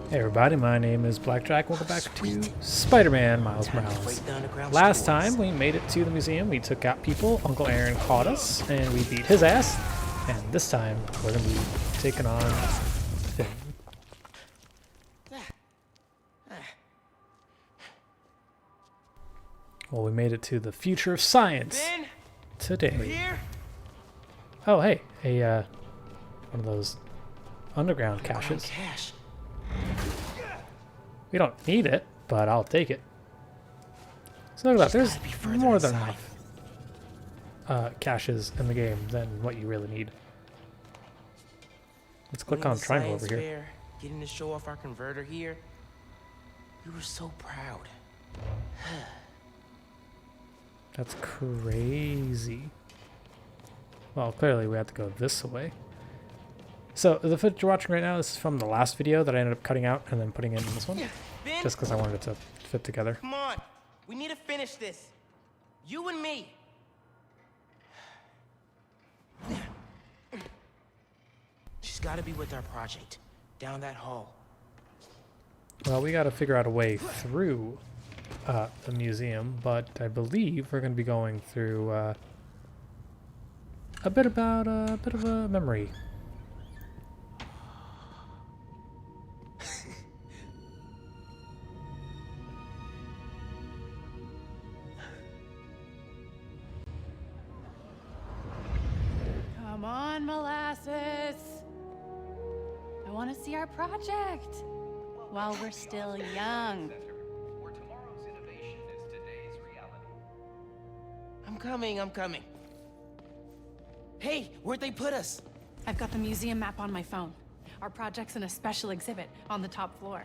Hey everybody, my name is BlakJak. Welcome back to Spider-Man Miles Morales. Last time we made it to the museum, we took out people, Uncle Aaron caught us, and we beat his ass. And this time, we're going to be taking on Finn. Well, we made it to the future of science today. Oh, hey, one of those underground caches. We don't need it, but I'll take it. So look at that, there's more than enough caches in the game than what you really need. Let's click on triangle over here. Getting to show off our converter here. We were so proud. That's crazy. Well, clearly we have to go this way. So the footage you're watching right now, this is from the last video that I ended up cutting out and then putting in this one. Ben, just because I wanted it to fit together. Come on, we need to finish this. You and me. She's got to be with our project, down that hall. Well, we got to figure out a way through the museum, but I believe we're going to be going through a bit of a memory. Come on, Molasses. I want to see our project while we're still young. I'm coming. Hey, where'd they put us? I've got the museum map on my phone. Our project's in a special exhibit on the top floor.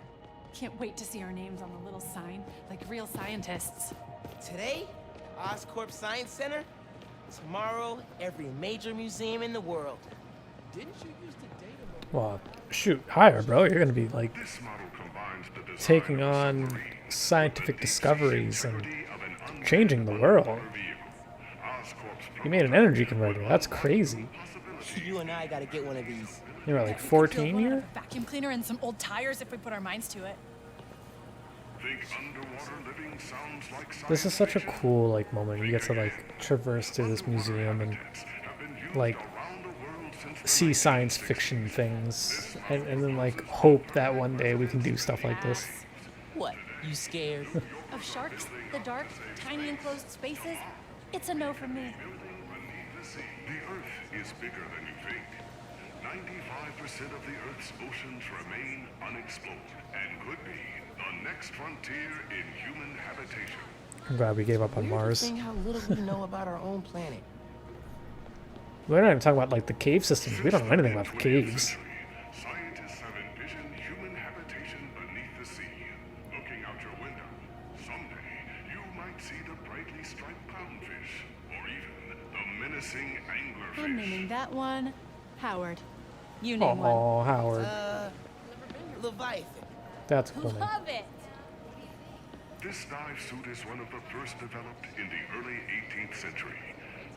Can't wait to see our names on the little sign, like real scientists. Today, Oscorp Science Center. Tomorrow, every major museum in the world. Didn't you use the data? Well, shoot higher, bro. You're going to be like taking on scientific discoveries and changing the world. You made an energy converter. That's crazy. You and I gotta get one of these. You were like 14 here? Vacuum cleaner and some old tires if we put our minds to it. This is such a cool like moment. You get to like traverse through this museum and like see science fiction things and then like hope that one day we can do stuff like this. What? You scared? Of sharks, the dark, tiny enclosed spaces? It's a no from me. The Earth is bigger than you think. 95% of the Earth's oceans remain unexplored and could be the next frontier in human habitation. I'm glad we gave up on Mars. Think how little we know about our own planet. We're not even talking about like the cave systems. We don't know anything about the caves. Scientists have envisioned human habitation beneath the sea. Looking out your window, someday you might see the brightly striped clownfish, or even the menacing anglerfish. I'm naming that one Howard. You name one. Oh, Howard. Leviathan. That's cool. Love it. This dive suit is one of the first developed in the early 18th century.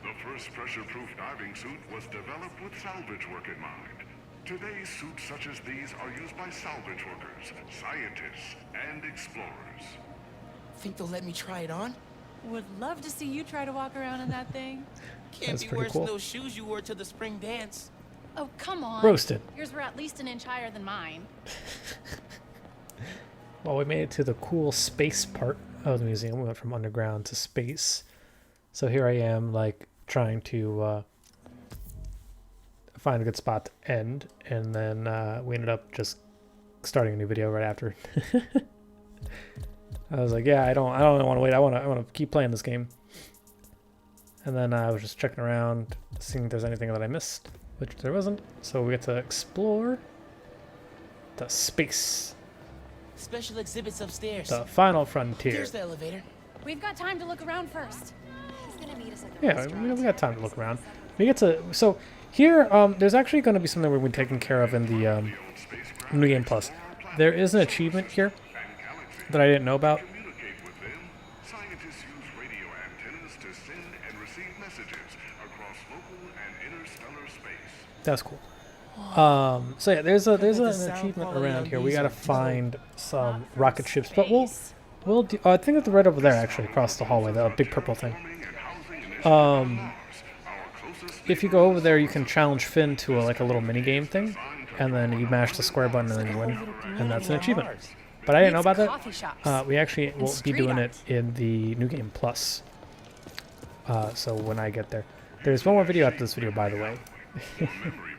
The first pressure-proof diving suit was developed with salvage work in mind. Today's suits such as these are used by salvage workers, scientists, and explorers. Think they'll let me try it on? Would love to see you try to walk around in that thing. Can't That's be pretty worse cool. than those shoes you wore to the spring dance. Oh, come on. Roasted. Yours were at least an inch higher than mine. Well, we made it to the cool space part of the museum. We went from underground to space. So here I am, like, trying to find a good spot to end. And then we ended up just starting a new video right after. I was like, yeah, I don't want to wait. I want to keep playing this game. And then I was just checking around, seeing if there's anything that I missed, which there wasn't. So we get to explore the space. Special exhibits upstairs. The final frontier. Here's the elevator. We've got time to look around first. Yeah, we got time to look around. We get to so here. There's actually going to be something we're going to be taken care of in the New Game Plus. There is an achievement here that I didn't know about. Scientists use radio antennas to send and receive messages across local and interstellar space. That's cool. So yeah, there's Kinda an like the sound achievement quality around on here. We Diesel. gotta find some rocket ships, but we'll do. I think it's right over there, actually, across the hallway, the big purple thing. If you go over there, you can challenge Finn to like a little mini game thing, and then you mash the square button and then you win, and that's an achievement. But I didn't know about that. We actually will be doing it in the New Game Plus. So when I get there, there's one more video after this video, by the way.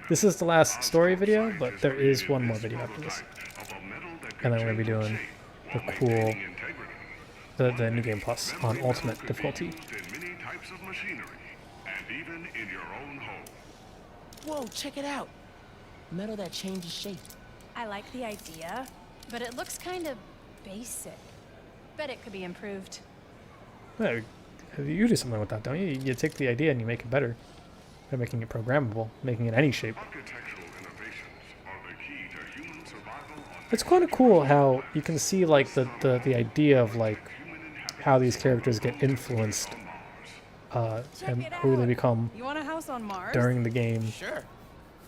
This is the last story video, but there is one more video after this, and then we're gonna be doing the cool, the New Game Plus on Ultimate difficulty. Whoa, check it out. Metal that changes shape. I like the idea, but it looks kind of basic. Bet it could be improved. Yeah, you do something with that, don't you? You take the idea and you make it better by making it programmable, making it any shape. It's kind of cool how you can see like the idea of like how these characters get influenced and who they become You want a house on Mars? during the game. Sure.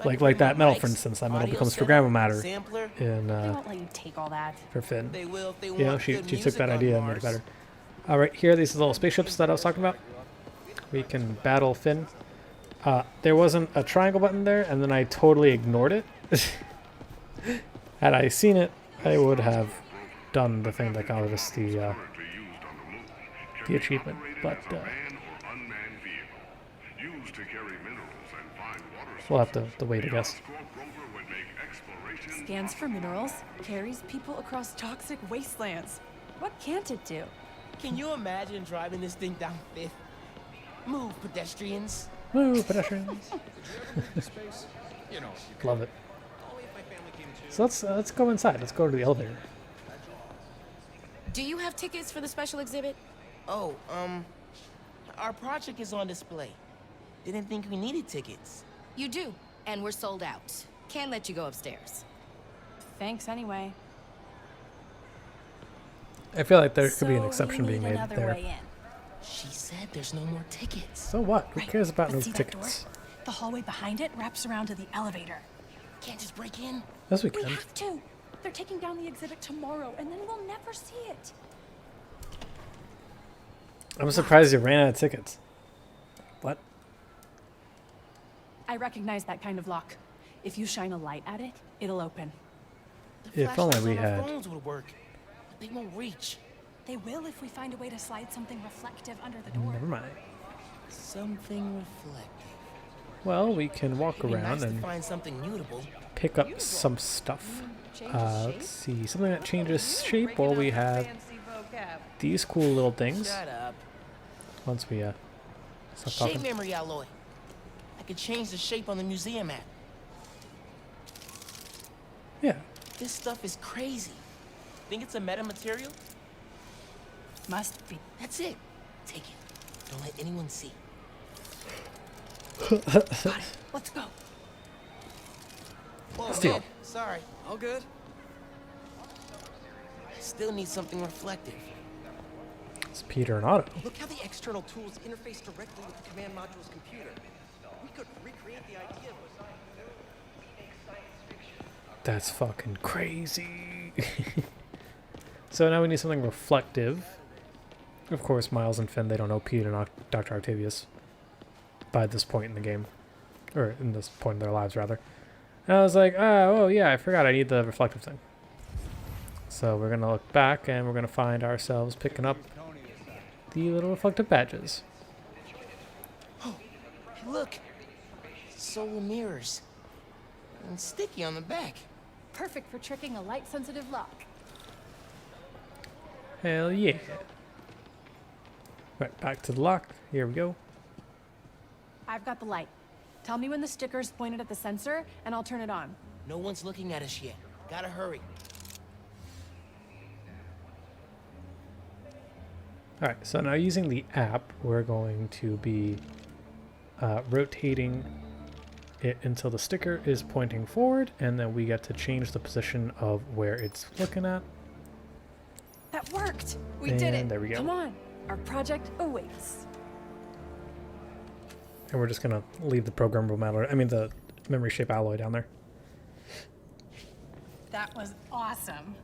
Like that metal, for instance. That metal becomes programmable matter Sampler. in They won't let you take all that. for Finn. They will if they You know, want she good took music that on idea and made it Mars. better. All right, here are these little spaceships that I was talking about. We can battle Finn. There wasn't a triangle button there, and then I totally ignored it. Had I seen it, I would have done the thing that got us the achievement. But we'll have to wait, I guess. Scans for minerals, carries people across toxic wastelands. What can't it do? Can you imagine driving this thing down Fifth? Move, pedestrians. Woo, pedestrians! Love it. So let's go inside. Let's go to the elevator. Do you have tickets for the special exhibit? Oh, our project is on display. Didn't think we needed tickets. You do, and we're sold out. Can't let you go upstairs. Thanks anyway. I feel like there could be an exception being made there. She said there's no more tickets. So what? Who cares about no But see that door? tickets? The hallway behind it wraps around to the elevator. Can't just break in. Yes, we We can. have to. They're taking down the exhibit tomorrow, and then we'll never see it. I'm surprised you ran out of tickets. What? I recognize that kind of lock. If you shine a light at it, it'll open. The If only flashlights we on our had. phones would work, but they won't reach. They will if we find a way to slide something reflective under the door. Never mind. Something reflective. Well, we can walk It'd be around nice to and find something mutable. pick up some stuff. Let's see. Something that changes shape. Well, we have these cool little things. Shut up. Once we stop Shape talking. memory alloy. I could change the shape on the museum map. Yeah. This stuff is crazy. Think it's a meta material? Must be. That's it. Take it. Don't let anyone see. Let's go. Whoa, Steal. man. Sorry. All good? I still need something reflective. It's Peter and Otto. Look how the external tools interface directly with the command module's computer. We could recreate the idea of That's fucking crazy. So now we need something reflective. Of course, Miles and Finn, they don't know Pete and Dr. Octavius by this point in the game. Or in this point in their lives, rather. And I was like, oh yeah, I forgot I need the reflective thing. So we're going to look back and we're going to find ourselves picking up the little reflective badges. Oh, hey, look. Solar mirrors. And sticky on the back. Perfect for tricking a light-sensitive lock. Hell yeah. Right, back to the lock. Here we go. I've got the light. Tell me when the sticker's pointed at the sensor, and I'll turn it on. No one's looking at us yet. Gotta hurry. Alright, so now using the app, we're going to be rotating it until the sticker is pointing forward, and then we get to change the position of where it's looking at. That worked! We did it! And there we go. Come on! Our project awaits. And we're just going to leave the programmable matter, I mean the memory shape alloy down there. That was awesome.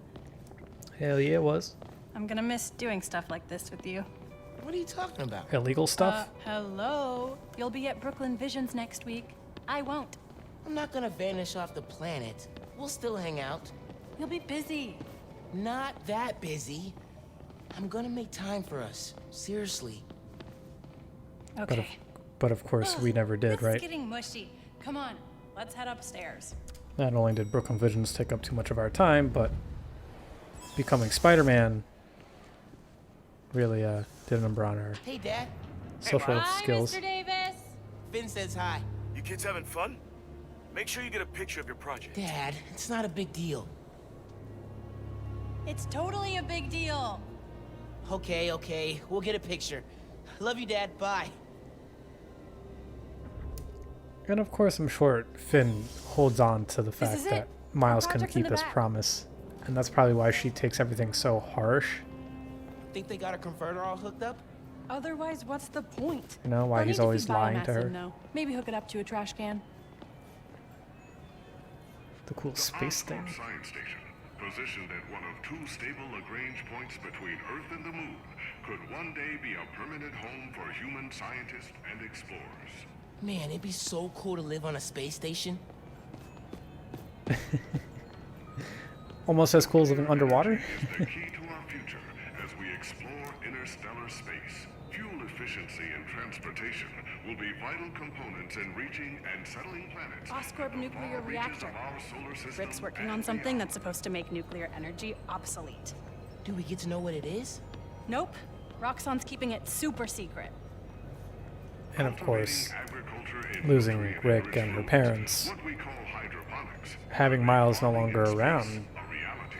Hell yeah, it was. I'm gonna miss doing stuff like this with you. What are you talking about? Illegal stuff? Hello? You'll be at Brooklyn Visions next week. I won't. I'm not gonna vanish off the planet. We'll still hang out. You'll be busy. Not that busy. I'm gonna make time for us. Seriously. Okay. But of course we never did, This right? is getting mushy. Come on, let's head upstairs. Not only did Brooklyn Visions take up too much of our time, but becoming Spider-Man really did a number on our Hey, Dad. social skills. Mr. Davis. Finn says hi. You kids having fun? Make sure you get a picture of your project. Dad, it's not a big deal. It's totally a big deal. Okay. We'll get a picture. Love you, Dad. Bye. And of course, I'm sure Finn holds on to the fact is it. that Miles Our can project's in keep the his back. promise. And that's probably why she takes everything so harsh. Think they got a converter all hooked up? Otherwise, what's the point? You know, why I'll he's need to always feed lying biomass to her. in, though. Maybe hook it up to a trash can. The cool space thing. Oscorp Science Station, positioned at one of two stable Lagrange points between Earth and the Moon, could one day be a permanent home for human scientists and explorers. Man, it'd be so cool to live on a space station. Almost as cool as living underwater. Is the key to our future as we explore interstellar space. Fuel efficiency and transportation will be vital components in reaching and settling planets. Oscorp at the nuclear far reaches reactor. of our solar system Rick's working and on something beyond. that's supposed to make nuclear energy obsolete. Do we get to know what it is? Nope. Roxxon's keeping it super secret. And of course, Cultivating agriculture in losing nutrient Rick enriched and her foods, parents, what we call hydroponics, having Miles no farming longer in space, around a reality.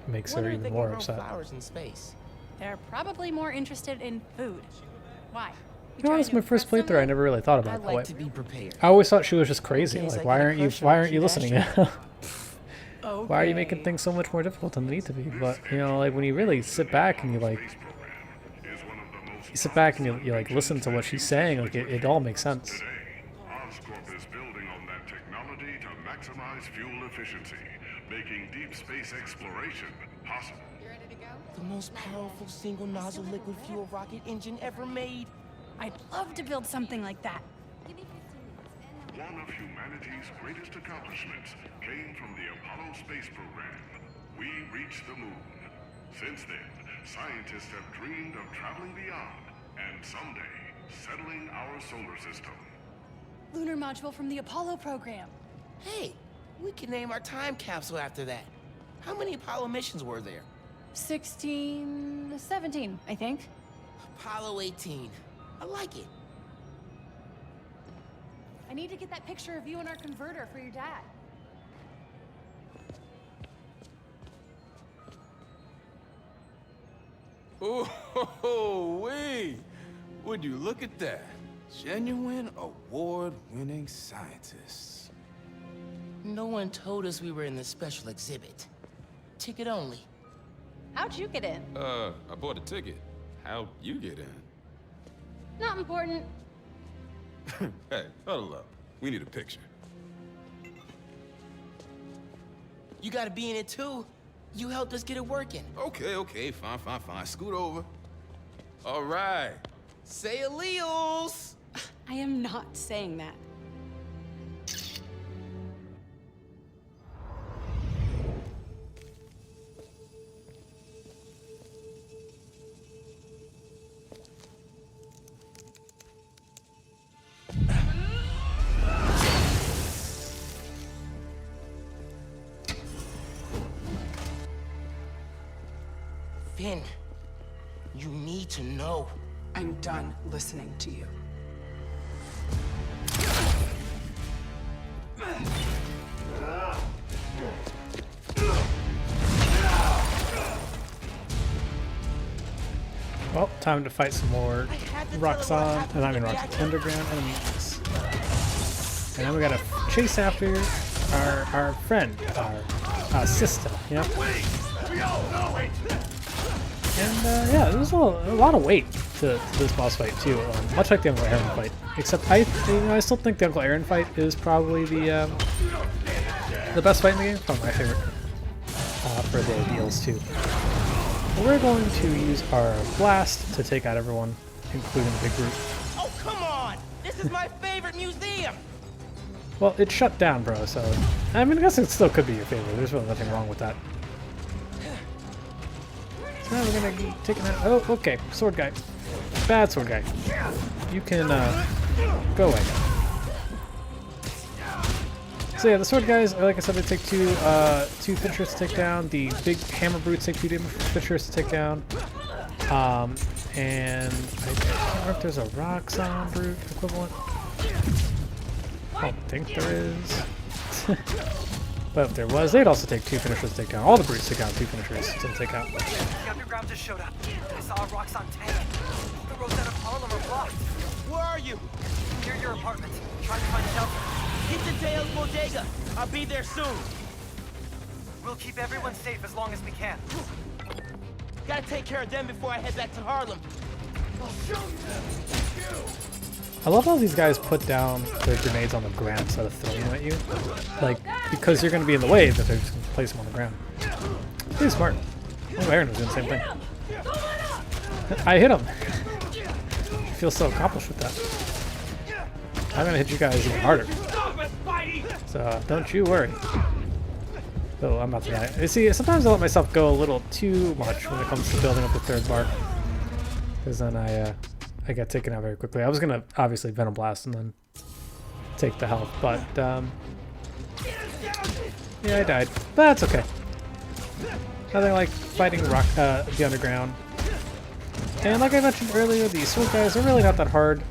makes Wonder her if they even can more grow upset. flowers in space. They're probably more interested in food. Why? You know, this is my first playthrough. I never really thought I about it that like way. to be prepared. I always thought she was just crazy. Guess I Like, get why a aren't you? crush on Why a aren't you cute listening? astronaut. Okay. Why are you making things so much more difficult than they need to be? But you know, like when you really sit back and you like, Space program is one of the most you sit back and you like listen to what she's saying, like it all makes sense. today. Oscorp is building on that technology to maximize fuel efficiency, making deep space exploration possible. The most powerful single nozzle liquid fuel rocket engine ever made. I'd love to build something like that. One of humanity's greatest accomplishments came from the Apollo space program. We reached the moon. Since then, scientists have dreamed of traveling beyond and someday settling our solar system. Lunar module from the Apollo program. Hey, we can name our time capsule after that. How many Apollo missions were there? 16, 17, I think. Apollo 18. I like it. I need to get that picture of you in our converter for your dad. Oh, wait! Would you look at that? Genuine award-winning scientists. No one told us we were in the special exhibit. Ticket only. How'd you get in? I bought a ticket. How'd you get in? Not important. Hey, huddle up. We need a picture. You gotta be in it too. You helped us get it working. Okay, fine. Scoot over. All right. Say alleles! I am not saying that. Finn, you need to know. I'm done listening to you. Well, time to fight some more I had to tell her what Roxxon, happened and I mean with the Roxxon, reactor. underground enemies. And then we gotta chase after our friend, our sister, you know? And yeah, there's a lot of weight to this boss fight too, much like the Uncle Aaron fight. Except I still think the Uncle Aaron fight is probably the best fight in the game. Probably my favorite. for the deals too. We're going to use our blast to take out everyone, including the big group. Oh, come on! This is my favorite museum! Well, it shut down, bro, so... I mean, I guess it still could be your favorite. There's really nothing wrong with that. So now we're gonna be taking out... Oh, okay. Sword guy. Bad sword guy. You can, go away. So yeah, the sword guys, like I said, they take two finishers to take down. The big hammer brutes take 2 finishers to take down. And I can't remember if there's a Roxxon brute equivalent. I don't think there is. But if there was, they'd also take 2 finishers to take down. All the brutes take out 2 finishers to take out. The underground just showed up. I saw a Roxxon tank. All the roads out of Harlem are blocked. Where are you? Near your apartment. Trying to find shelter. Get to Dale's bodega. I'll be there soon. We'll keep everyone safe as long as we can. Gotta take care of them before I head back to Harlem. I love how these guys put down their grenades on the ground instead of throwing them at you. Like, because you're going to be in the way, that they're just going to place them on the ground. Pretty smart. Oh, Aaron was doing the same thing. I hit him. I feel so accomplished with that. I'm going to hit you guys even harder. So, don't you worry. Oh, I'm about to die. You see, sometimes I let myself go a little too much when it comes to building up the 3rd bar. Because then I got taken out very quickly. I was gonna obviously Venom Blast and then take the health, but yeah, I died. But that's okay. Nothing like fighting the underground. And like I mentioned earlier, these sword guys are really not that hard.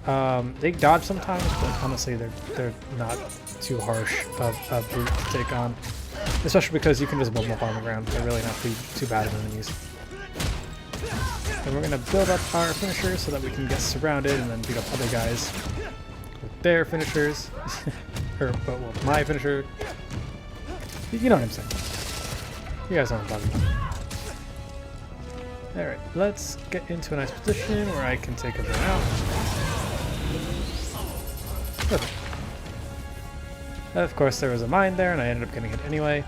They dodge sometimes, but honestly, they're not too harsh of brute to take on. Especially because you can just build them up on the ground. They're really not too bad of enemies. And we're going to build up our finishers so that we can get surrounded and then beat up other guys with their finishers. Or, but with my finisher. You know what I'm saying. You guys know what I'm talking about. Alright, let's get into a nice position where I can take everyone out. Perfect. Of course, there was a mine there, and I ended up getting it anyway.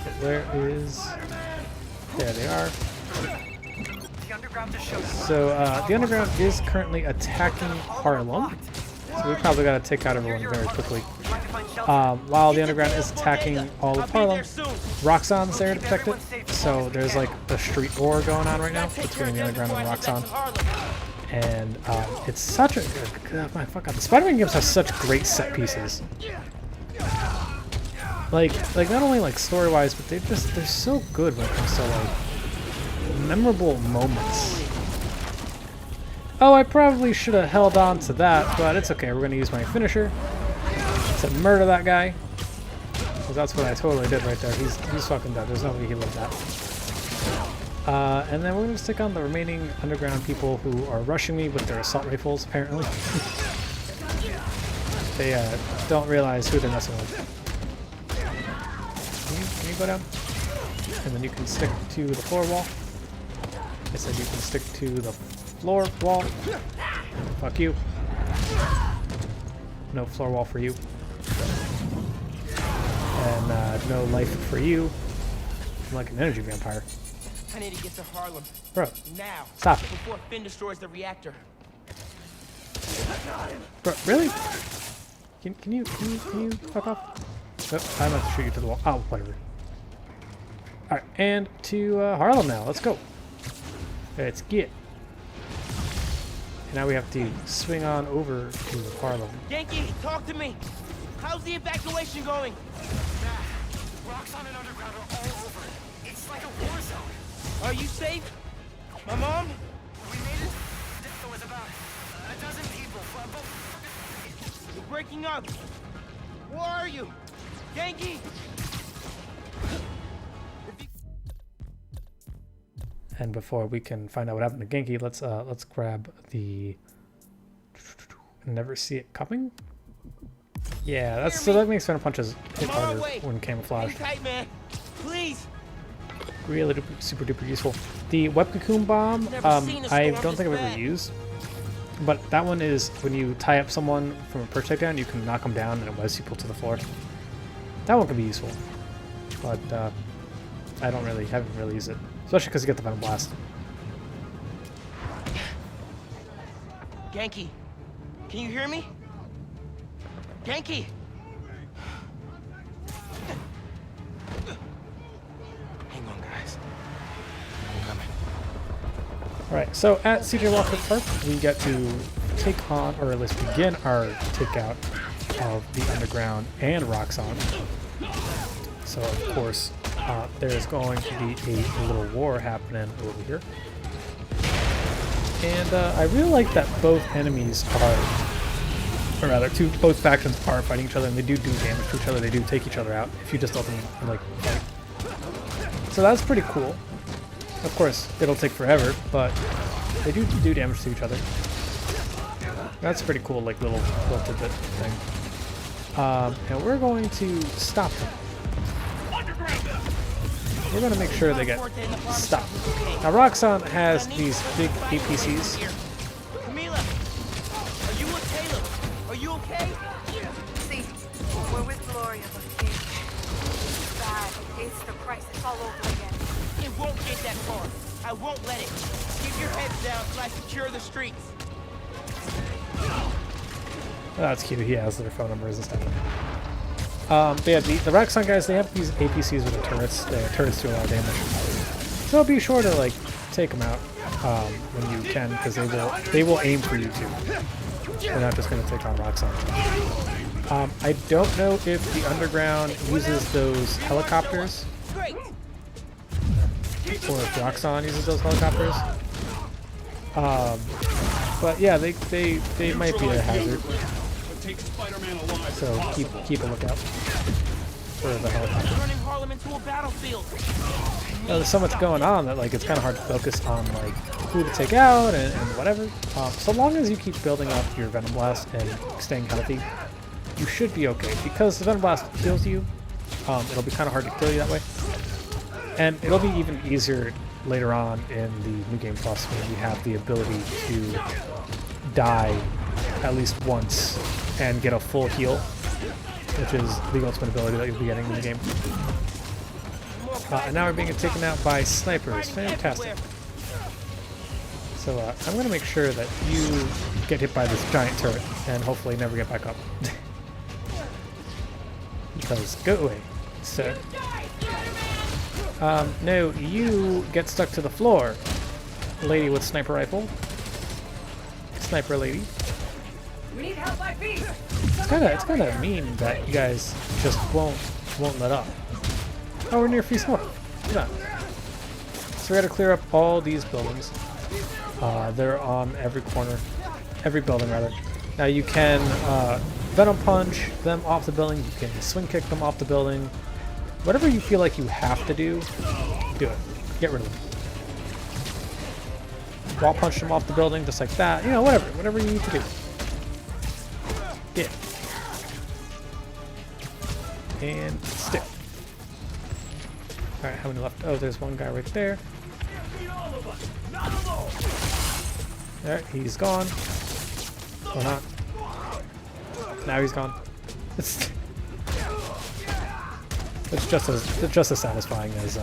But where is... There they are. So, the underground is currently attacking Harlem. So we probably got to take out everyone very quickly. While the underground is attacking all of Harlem, Roxxon's there to protect it. So there's like a street war going on right now between the underground and Roxxon. And it's such a good... My fuck, the Spider-Man games have such great set pieces. Like not only like story-wise, but they're so good when it comes to like memorable moments. Oh, I probably should have held on to that, but it's okay. We're gonna use my finisher to murder that guy. Because that's what I totally did right there. He's fucking dead. There's no way he lived that. And then we're gonna stick on the remaining underground people who are rushing me with their assault rifles, apparently. They don't realize who they're messing with. Can you go down? And then you can stick to the floor wall. I said you can stick to the floor wall. Fuck you. No floor wall for you. And no life for you. I'm like an energy vampire. I need to get to Harlem. Bro, now. Stop it. Before Finn destroys the reactor. Bro, really? Can you fuck off? Oh, I'm about to shoot you to the wall. Oh, whatever. Alright, and to Harlem now. Let's go. Let's get. And now we have to swing on over to Harlem. Yankee, talk to me. How's the evacuation going? Roxxon and underground are all over. It's like a war zone. Are you safe? My mom? We made it. There was about a dozen people. You're breaking up. Where are you? Yankee! And before we can find out what happened to Genki, let's grab the never see it coming. Yeah, so that makes Venom punches hit harder when camouflaged. Hang tight, man. Please. Really super duper useful. The web cocoon bomb, I don't think I've ever used, but that one is when you tie up someone from a perch takedown, you can knock them down and it webs people to the floor. That one can be useful, but I haven't really used it, especially because you get the Venom Blast. Genki, can you hear me? Genki! Hang on, guys. I'm coming. Alright, so at CJ Walker Park, we get to take on, or at least begin our takeout of the Underground and Roxxon. So, of course, there's going to be a little war happening over here. And I really like that both enemies are, or rather, both factions are fighting each other, and they do damage to each other. They do take each other out if you just let them like fight. So that's pretty cool. Of course, it'll take forever, but they do damage to each other. That's a pretty cool, like little tidbit thing. And we're going to stop them. We're going to make sure they get stopped. Now, Roxxon has these big APCs. Camila, are you with Caleb? Are you okay? See, we're with Gloria, but it's bad. It's the crisis all over again. It won't get that far. I won't let it. Keep your heads down till I secure the streets. Oh, that's cute. He has their phone numbers and stuff. But yeah, the Roxxon guys, they have these APCs with the turrets. The turrets do a lot of damage. So be sure to like take them out when you can, because they will aim for you too. They're not just going to take on Roxxon. I don't know if the Underground uses those helicopters, or if Roxxon uses those helicopters. But yeah, they might be a hazard. So keep a lookout for the helicopter. Turning Harlem into a battlefield. There's so much going on that like it's kind of hard to focus on like who to take out and whatever. So long as you keep building up your Venom Blast and staying healthy, you should be okay. Because the Venom Blast kills you, it'll be kind of hard to kill you that way. And it'll be even easier later on in the New Game Plus when you have the ability to die at least once and get a full heal, which is the ultimate ability that you'll be getting in the game. And now we're being taken out by snipers. Fantastic. So I'm going to make sure that you get hit by this giant turret and hopefully never get back up. Because go away, sir. No, you get stuck to the floor, lady with sniper rifle. Sniper lady. We need help by feet. It's kind of mean that you guys just won't let up. Oh, we're near Feast North. Look at that. So we got to clear up all these buildings. They're on every corner, every building rather. Now you can Venom Punch them off the building. You can swing kick them off the building. Whatever you feel like you have to do it. Get rid of them. Wall punch them off the building just like that. You know, whatever you need to do. Yeah. And stick. Alright, how many left? Oh, there's one guy right there. Alright, he's gone. Or not. Now he's gone. It's just as satisfying as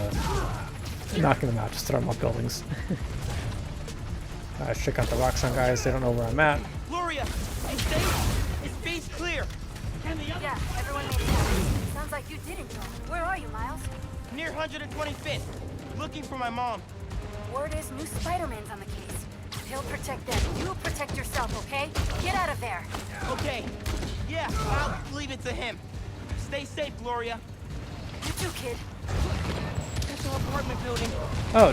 knocking them out. Just throw them off buildings. Let's check out the Roxxon guys. They don't know where I'm at. Gloria, you safe? Is space clear? Yeah, everyone made it out. Sounds like you didn't go. Where are you, Miles? Near 125th. Looking for my mom. Word is new Spider-Man's on the case. He'll protect them. You protect yourself, okay? Get out of there. Okay. Yeah, I'll leave it to him. Stay safe, Gloria. You too, kid. That's our apartment building. Oh,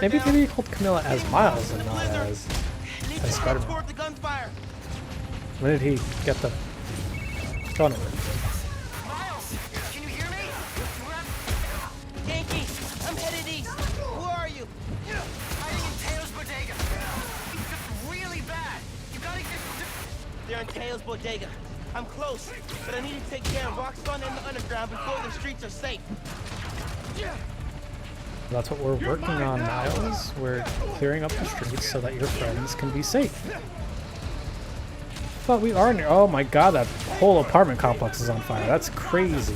maybe you called Camilla as Miles and not as Spider-Man. Toward the gunfire. When did he get the... Go on over. Miles, can you hear me? Yankee, I'm headed east. Where are you? Hiding in Taylor's bodega. It's just really bad. You gotta get... They're in Taylor's bodega. I'm close, but I need to take care of Roxxon and the Underground before the streets are safe. That's what we're working on, Miles. We're clearing up the streets so that your friends can be safe. But we are near... Oh my god, that whole apartment complex is on fire. That's crazy.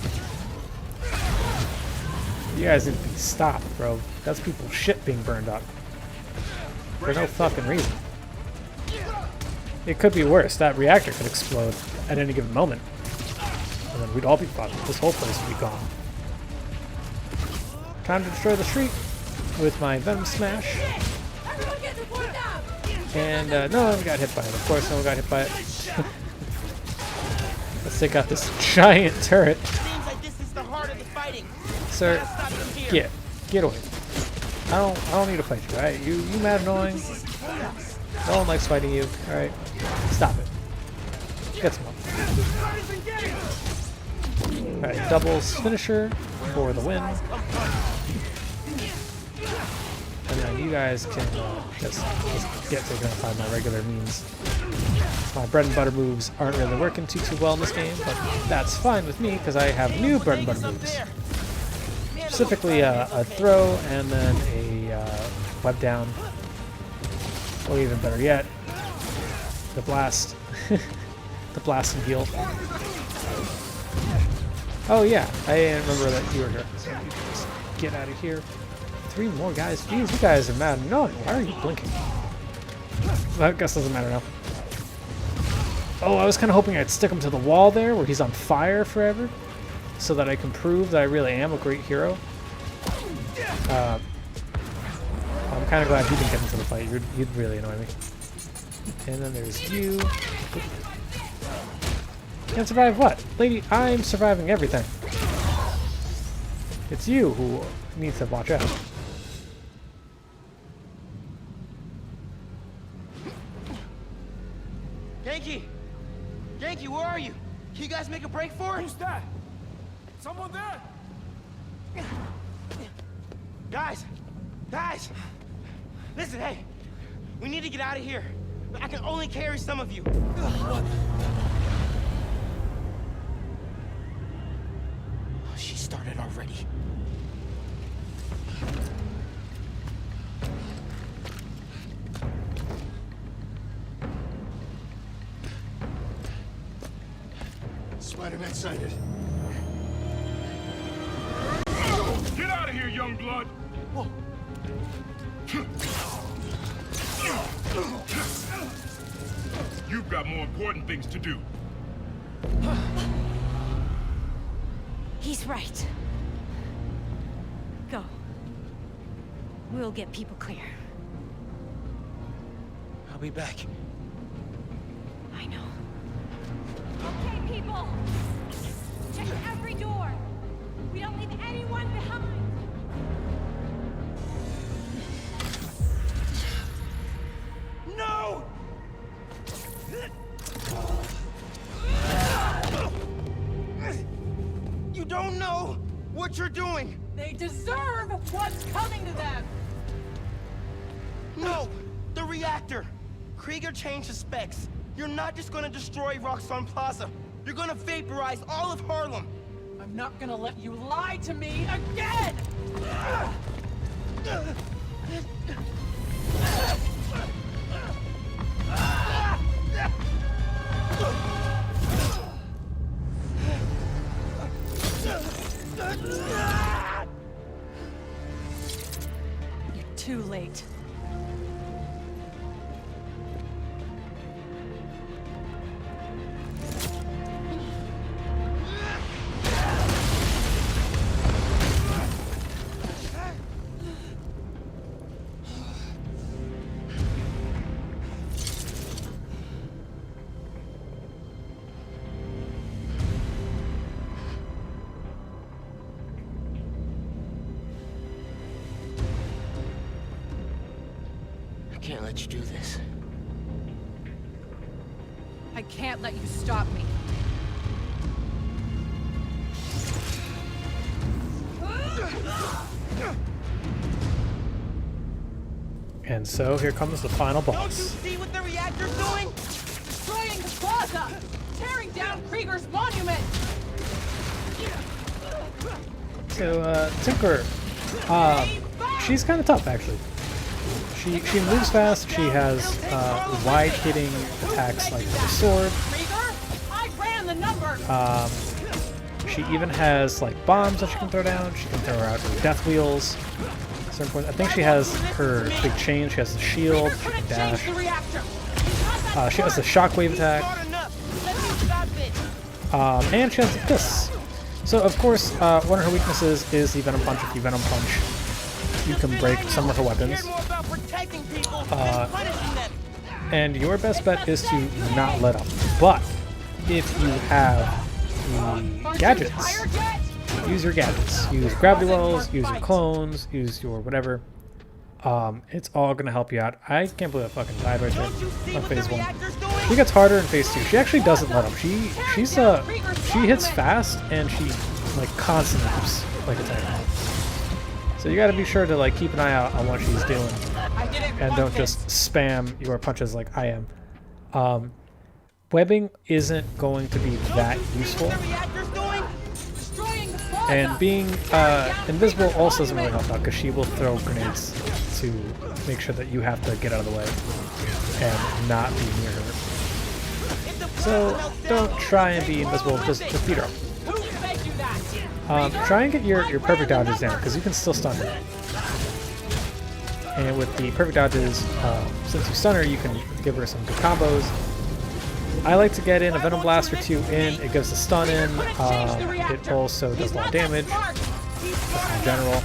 You guys need to be stopped, bro. That's people's shit being burned up. For no fucking reason. It could be worse. That reactor could explode at any given moment. And then we'd all be fucked. This whole place would be gone. Time to destroy the street with my Venom Smash. And no one got hit by it. Of course, no one got hit by it. Let's take out this giant turret. Seems like this is the heart of the fighting. Sir, Stop them here. get away. I don't need to fight you, alright? You mad annoying. No one likes fighting you, alright? Stop it. Get some up. Alright, doubles finisher for the win. And then you guys can just get taken out by my regular means. My bread and butter moves aren't really working too well in this game, but that's fine with me because I have new bread and butter moves. Specifically a throw and then a web down. Or even better yet, the blast. The blast and heal. Oh yeah, I didn't remember that you were here. So you can just get out of here. 3 more guys. Jeez, you guys are mad annoying. Why are you blinking? I guess it doesn't matter now. Oh, I was kind of hoping I'd stick him to the wall there where he's on fire forever so that I can prove that I really am a great hero. I'm kind of glad he didn't get into the fight. You'd really annoy me. And then there's you. Can't survive what? Lady, I'm surviving everything. It's you who needs to watch out. Yankee, where are you? Can you guys make a break for it? Who's that? Someone there? Guys! Listen, hey! We need to get out of here. I can only carry some of you. What? Oh, she started already. Spider-Man sighted. Get out of here, young blood! Whoa. You've got more important things to do. He's right. Go. We'll get people clear. I'll be back. I know. Okay, people! Check every door! We don't leave anyone behind! No! You don't know what you're doing! They deserve what's coming to them! No! The reactor! Krieger changed the specs. You're not just gonna destroy Roxxon Plaza. You're gonna vaporize all of Harlem. I'm not gonna let you lie to me again! You're too late. I can't let you do this. I can't let you stop me. And so here comes the final Don't you boss. see what the reactor's doing? Destroying the plaza! Tearing down Krieger's monument! So, Tinker, she's kind of tough, actually. She moves fast, she has wide-hitting attacks like with the sword. Krieger, I ran the numbers! She even has like bombs that she can throw down. She can throw out her death wheels. I think she has her big chain. She has the shield. She can dash. She has the shockwave attack. And she has this. So of course, one of her weaknesses is the Venom Punch. If you Venom Punch, you can break some of her weapons. And your best bet is to not let up. But if you have the gadgets, use your gadgets. Use gravity wells, use your clones, use your whatever. It's all gonna help you out. I can't believe I fucking died right there on phase 1. She gets harder in phase 2. She actually doesn't let up. She hits fast and she like constantly keeps like attacking. So you gotta be sure to like keep an eye out on what she's doing. And don't just spam your punches like I am. Webbing isn't going to be that useful. And being invisible also doesn't really help out because she will throw grenades to make sure that you have to get out of the way and not be near her. So don't try and be invisible, just beat her up. Try and get your perfect dodges down because you can still stun her. And with the perfect dodges, since you stun her, you can give her some good combos. I like to get in a Venom Blast or 2 in. It gives a stun in. It also does a lot of damage just in general.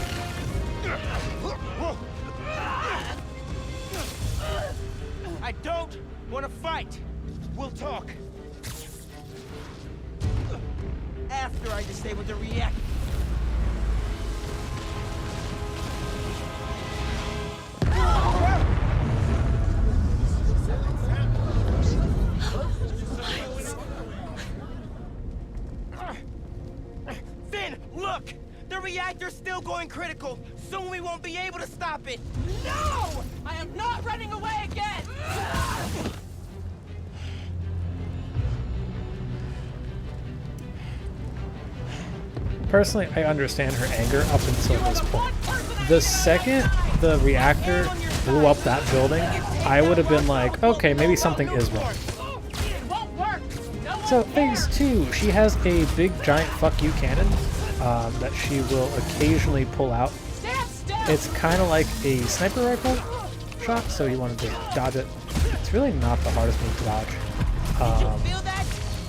I don't want to fight. We'll talk. After I disable the reactor. Finn, look! The reactor's still going critical. Soon we won't be able to stop it. No! I am not running away again! Personally, I understand her anger up until this point. The second the reactor blew up that building, I would have been like, okay, maybe something is wrong. So, phase 2, she has a big giant fuck you cannon that she will occasionally pull out. It's kind of like a sniper rifle shot, so you want to just dodge it. It's really not the hardest move to dodge.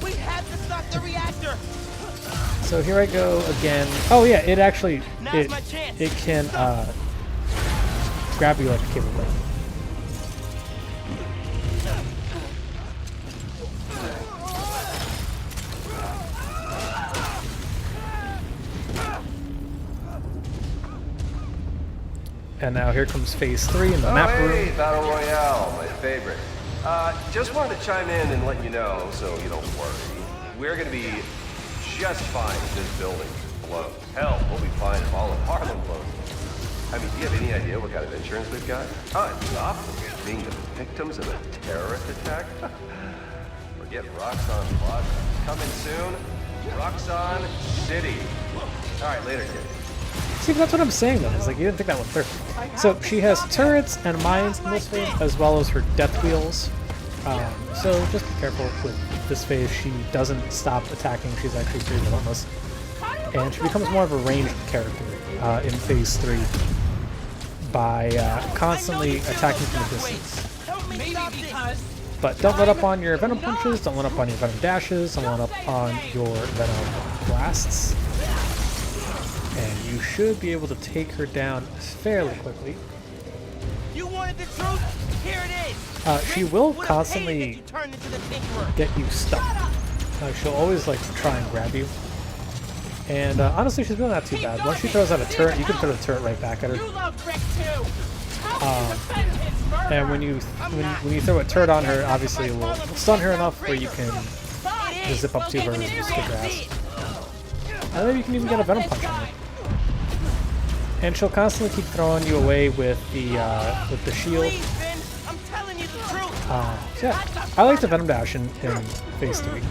We have to stop the reactor. So here I go again. Oh yeah, it actually it can grab you like a cable blade. And now here comes phase 3 in the map room. Hey, Battle Royale, my favorite. Just wanted to chime in and let you know, so you don't worry. We're gonna be just fine if this building blows. Hell, we'll be fine if all of Harlem blows. I mean, do you have any idea what kind of insurance we've got? Stop being the victims of a terrorist attack? Forget Roxxon Plaza. Coming soon, Roxxon City. All right, later, kid. See, that's what I'm saying though. It's like you didn't think that one through. So she has turrets and mines in this phase, as well as her death wheels. So just be careful with this phase. She doesn't stop attacking. She's actually pretty relentless, and she becomes more of a ranged character in phase 3 by constantly attacking from a distance. But don't let up on your Venom Punches. Don't let up on your Venom Dashes. Don't let up on your Venom Blasts. And you should be able to take her down fairly quickly. You wanted the truth? Here it is. She will constantly get you stuck. She'll always like try and grab you. And honestly, she's really not too bad. Once she throws out a turret, you can throw the turret right back at her. And when you throw a turret on her, obviously it will stun her enough where you can just zip up to her and just kick her ass. And then you can even get a Venom Punch on her. And she'll constantly keep throwing you away with the shield. So yeah, I like the Venom Dash in phase 3.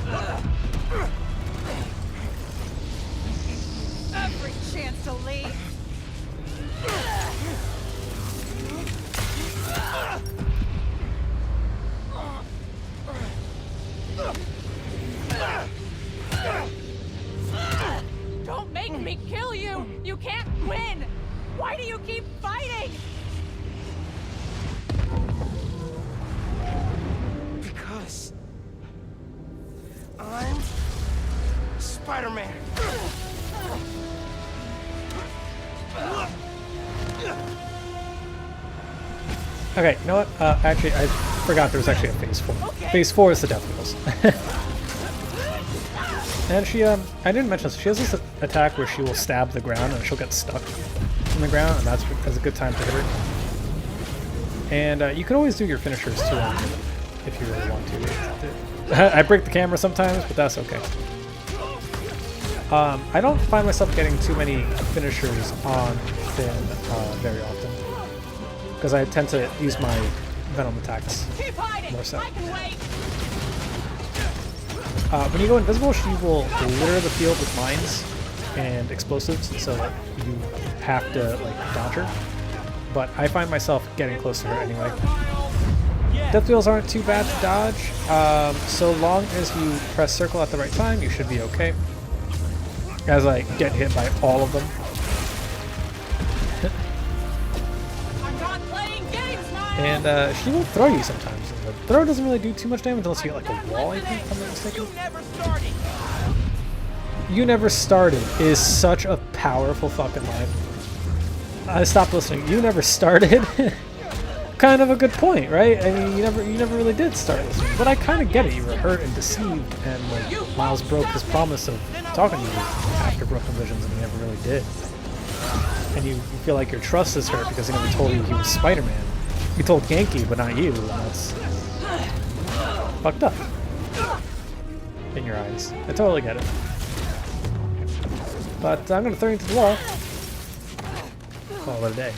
Every chance to leave. Okay, you know what? Actually, I forgot there was actually a phase 4. Phase 4 is the Death Wheels. And she, I didn't mention this, she has this attack where she will stab the ground and she'll get stuck in the ground, and that's a good time to hit her. And you can always do your finishers too if you really want to. I break the camera sometimes, but that's okay. I don't find myself getting too many finishers on Finn very often, because I tend to use my Venom attacks more so. When you go invisible, she will litter the field with mines and explosives, so you have to like dodge her. But I find myself getting close to her anyway. Death wheels aren't too bad to dodge. So long as you press circle at the right time, you should be okay. As I get hit by all of them. And she will throw you sometimes. The throw doesn't really do too much damage unless you get like a wall, I think, if I'm not mistaken. You never started is such a powerful fucking line. I stopped listening. You never started? Kind of a good point, right? I mean, you never really did start listening. But I kind of get it. You were hurt and deceived, and like Miles broke his promise of talking to you after Broken Visions, and he never really did. And you feel like your trust is hurt because he never told you he was Spider-Man. He told Genki, but not you, and that's fucked up in your eyes. I totally get it. But I'm gonna throw you into the wall. Call it a day.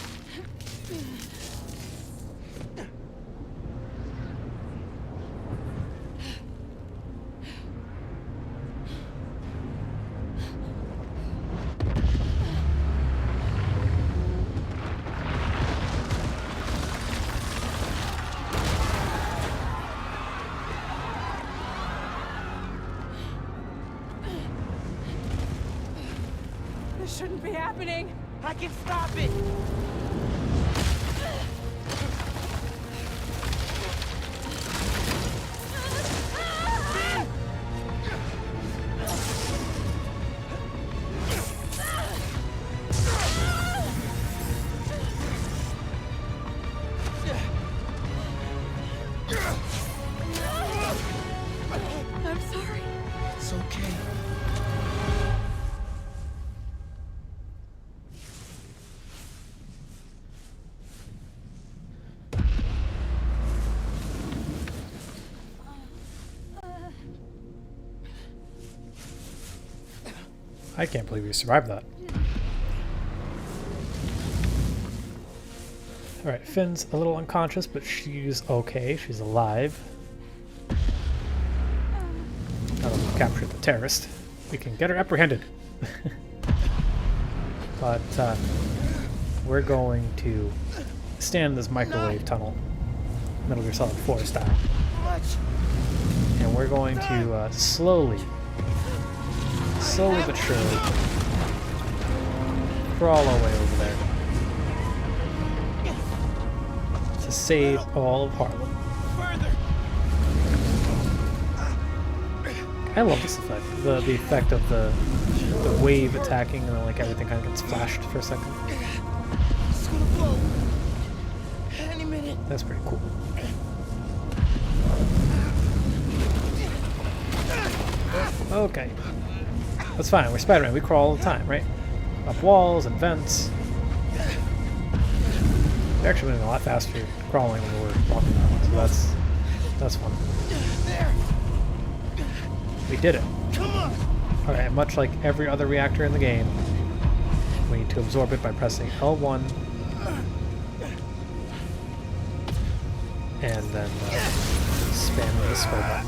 Shouldn't be happening. I can stop it. I'm sorry. It's okay. I can't believe you survived that. Alright, Finn's a little unconscious, but she's okay. She's alive. Now that we've captured the terrorist, we can get her apprehended. But we're going to stand in this microwave tunnel, Metal Gear Solid 4 style. And we're going to slowly but surely crawl our way over there to save all of Harlem. I love this effect. The effect of the wave attacking and then like everything kind of gets flashed for a second. It's gonna blow. Any minute. That's pretty cool. Okay. That's fine, we're Spider-Man, we crawl all the time, right? Up walls and vents. We're actually moving a lot faster crawling than we're walking around, so that's fun. We did it. Alright, much like every other reactor in the game, we need to absorb it by pressing L1 and then spam the spell button.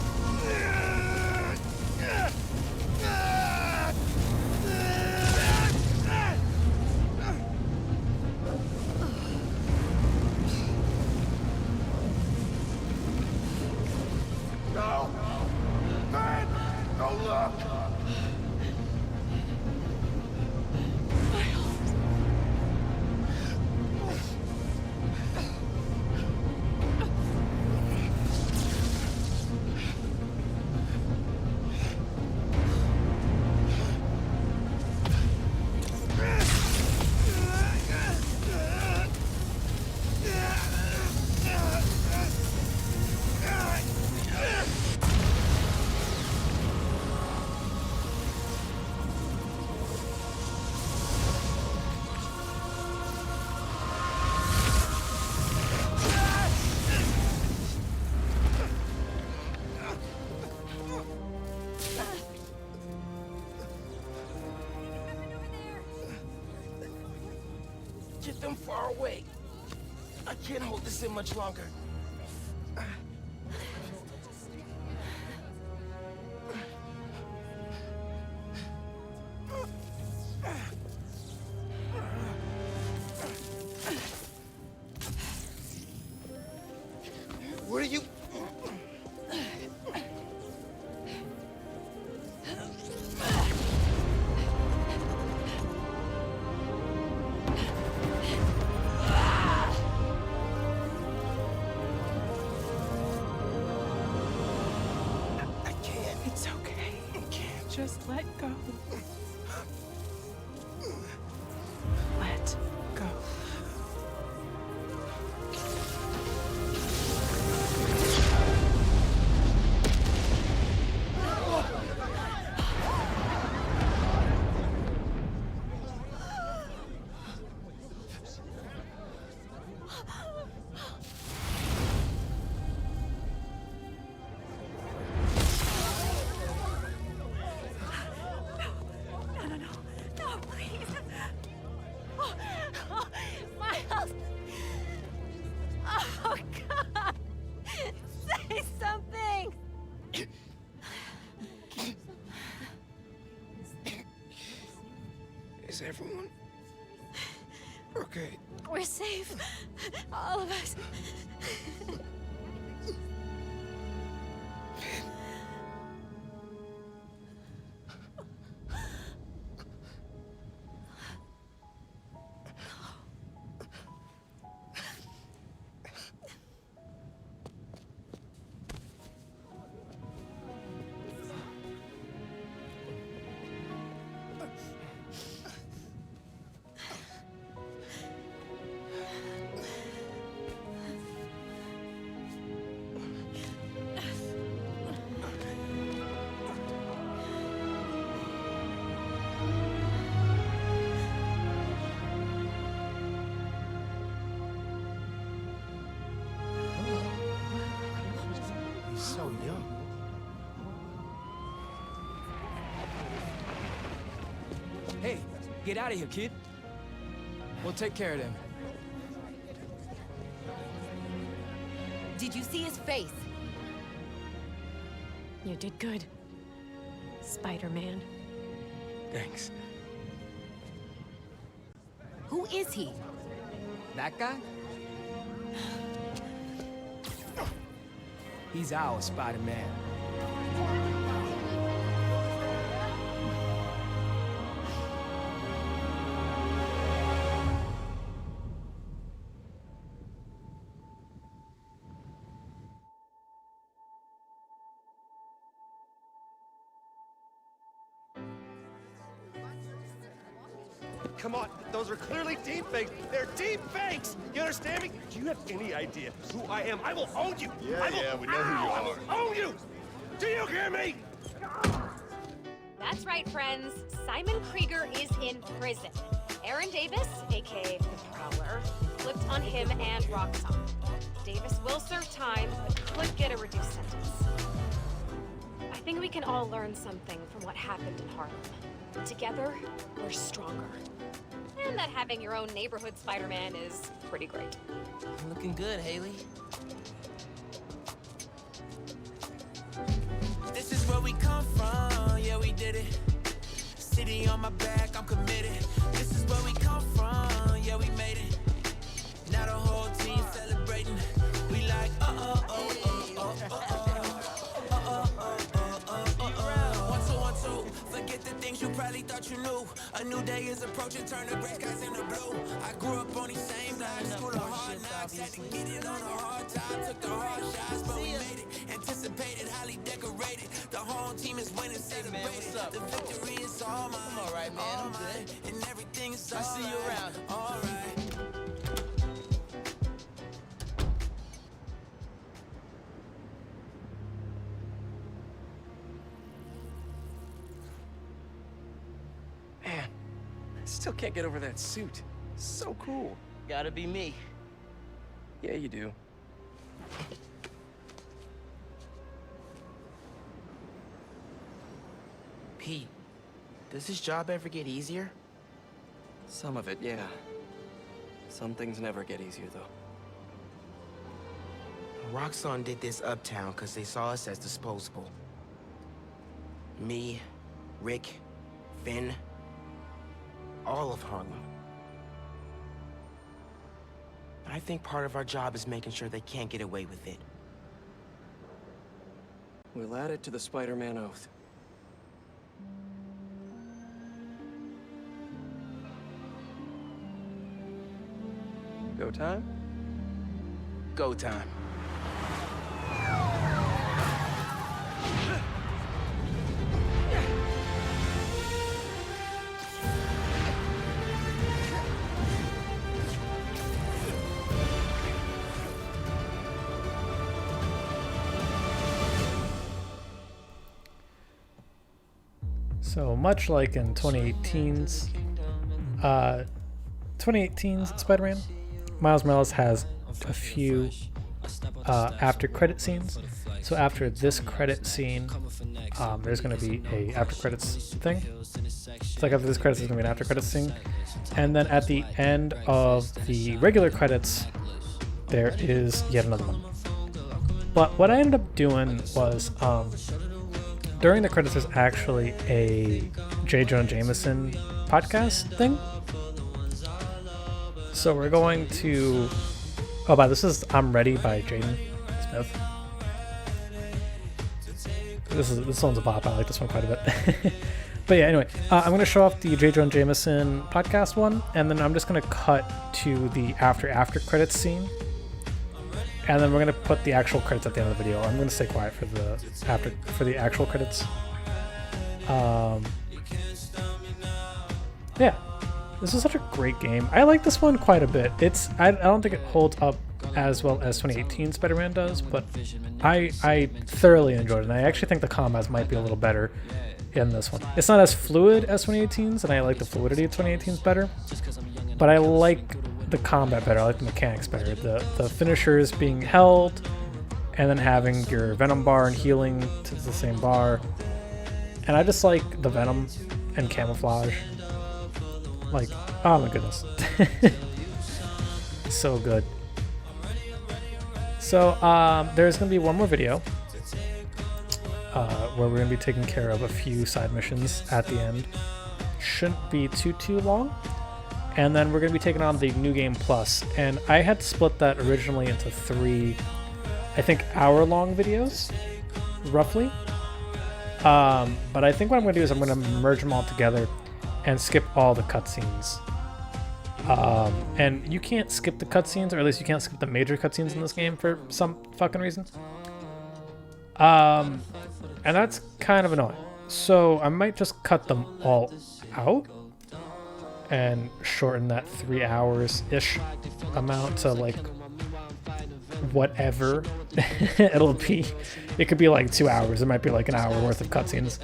far away. I can't hold this in much longer. What are you... It's okay. Just let go. Let go. Miles! Oh, God! Say something! Is everyone okay? We're safe. All of us. He's so young. Hey, get out of here, kid. We'll take care of them. Did you see his face? You did good, Spider-Man. Thanks. Who is he? That guy? He's our Spider-Man. Come on, those are clearly deepfakes. They're deepfakes! You understand me? Do you have any idea who I am? I will own you! Yeah, we know who you I will own you! Do you hear me? That's right, friends. Simon Krieger is in prison. Aaron Davis, aka the Prowler, flipped on him and Roxxon. Davis will serve time, but could get a reduced sentence. I think we can all learn something from what happened in Harlem. Together, we're stronger. And that having your own neighborhood Spider-Man is pretty great. Looking good, Haley. This is where we come from, yeah, we did it. City on my back, I'm committed. This is where we come from, yeah, we made it. Now the whole team celebrating. We like, one, two. Forget the things you probably thought you knew. A new day is approaching, turn the gray skies into blue. I grew up on these same blocks, school of hard knocks. Had to get it on a hard time, took the hard shots, but we made it. Anticipated, highly decorated. The whole team is winning, celebrated. The victory is all mine. I'm alright, man, I'm good. And everything is all right. I see you around. Alright. Man, I still can't get over that suit. So cool. Gotta be me. Yeah, you do. Pete, does this job ever get easier? Some of it, yeah. Some things never get easier, though. Roxxon did this uptown because they saw us as disposable. Me, Rick, Finn, all of Harlem. I think part of our job is making sure they can't get away with it. We'll add it to the Spider-Man oath. Go time? Go time. So much like in 2018's Spider-Man, Miles Morales has a few after credit scenes. So after this credit scene, there's going to be a after credits thing. It's like after this credits, there's going to be an after credits thing. And then at the end of the regular credits, there is yet another one. But what I ended up doing was, during the credits, there's actually a J. Jonah Jameson podcast thing. So we're going to... Oh, by this is I'm Ready by Jaden Smith. This one's a bop. I like this one quite a bit. But yeah, anyway, I'm going to show off the J. Jonah Jameson podcast one, and then I'm just going to cut to the after credits scene. And then we're going to put the actual credits at the end of the video. I'm going to stay quiet for the actual credits. Yeah. This is such a great game. I like this one quite a bit. I don't think it holds up as well as 2018 Spider-Man does, but I thoroughly enjoyed it. And I actually think the combats might be a little better in this one. It's not as fluid as 2018's, and I like the fluidity of 2018's better. But I like the combat better. I like the mechanics better. The finishers being held, and then having your Venom bar and healing to the same bar. And I just like the Venom and camouflage. Like, oh my goodness. So good. So there's going to be one more video where we're going to be taking care of a few side missions at the end. Shouldn't be too long. And then we're going to be taking on the New Game Plus. And I had split that originally into 3, I think, hour-long videos, roughly. But I think what I'm going to do is I'm going to merge them all together and skip all the cutscenes. And you can't skip the cutscenes, or at least you can't skip the major cutscenes in this game for some fucking reason. And that's kind of annoying. So I might just cut them all out and shorten that 3 hours-ish amount to like whatever it'll be. It could be like 2 hours. It might be like an hour worth of cutscenes.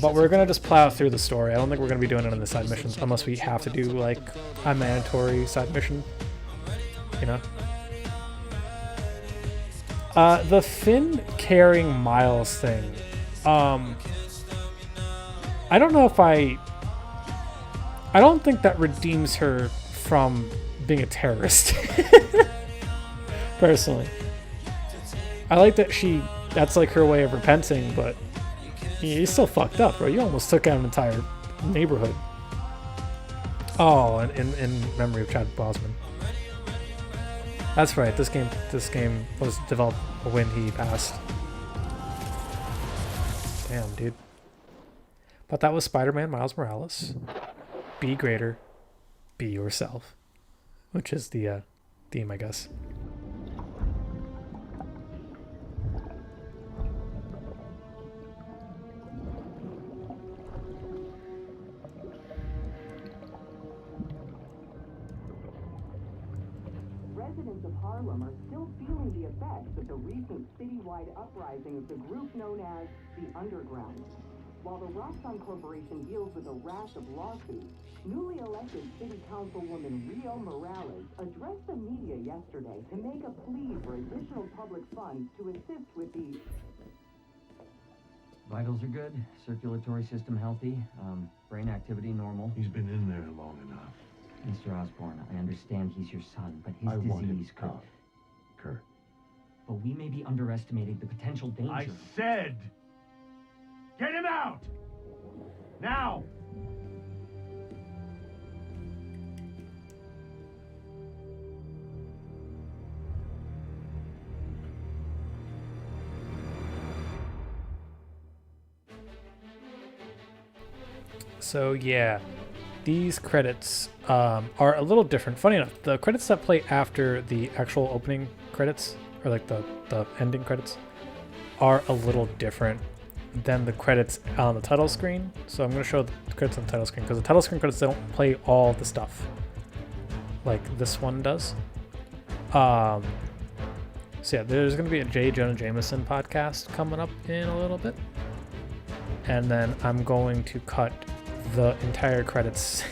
But we're going to just plow through the story. I don't think we're going to be doing it in the side missions unless we have to do like a mandatory side mission, you know? The Finn carrying Miles thing. I don't know if I don't think that redeems her from being a terrorist. Personally. I like that that's like her way of repenting, but you still fucked up, bro. You almost took out an entire neighborhood. Oh, in memory of Chad Boseman. That's right. This game was developed when he passed. Damn, dude. But that was Spider-Man Miles Morales. Be greater, be yourself, which is the theme, I guess. Residents of Harlem are still feeling the effects of the recent citywide uprising of the group known as the Underground. While the Roxxon Corporation deals with a rash of lawsuits, newly elected City Councilwoman Rio Morales addressed the media yesterday to make a plea for additional public funds to assist with the... Vitals are good, circulatory system healthy, brain activity normal. He's been in there long enough. Mr. Osborn, I understand he's your son, but his I want him disease could... out, Kurt. But we may be underestimating the potential danger. I said, get him out! Now! So yeah, these credits are a little different. Funny enough, the credits that play after the actual opening credits, or like the ending credits, are a little different than the credits on the title screen. So I'm going to show the credits on the title screen, because the title screen credits, they don't play all the stuff like this one does. So yeah, there's going to be a J. Jonah Jameson podcast coming up in a little bit. And then I'm going to cut the entire credits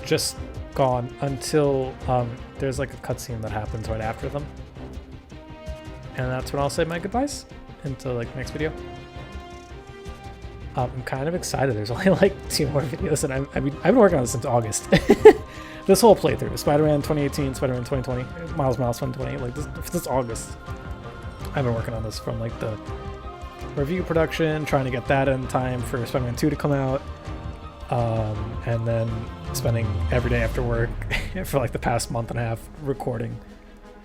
just gone until there's like a cutscene that happens right after them. And that's when I'll say my goodbyes until like next video. I'm kind of excited. There's only like 2 more videos, and I've been working on this since August. This whole playthrough, Spider-Man 2018, Spider-Man 2020, Miles Morales 2020, like this August. I've been working on this from like the review production, trying to get that in time for Spider-Man 2 to come out, and then spending every day after work for like the past month and a half recording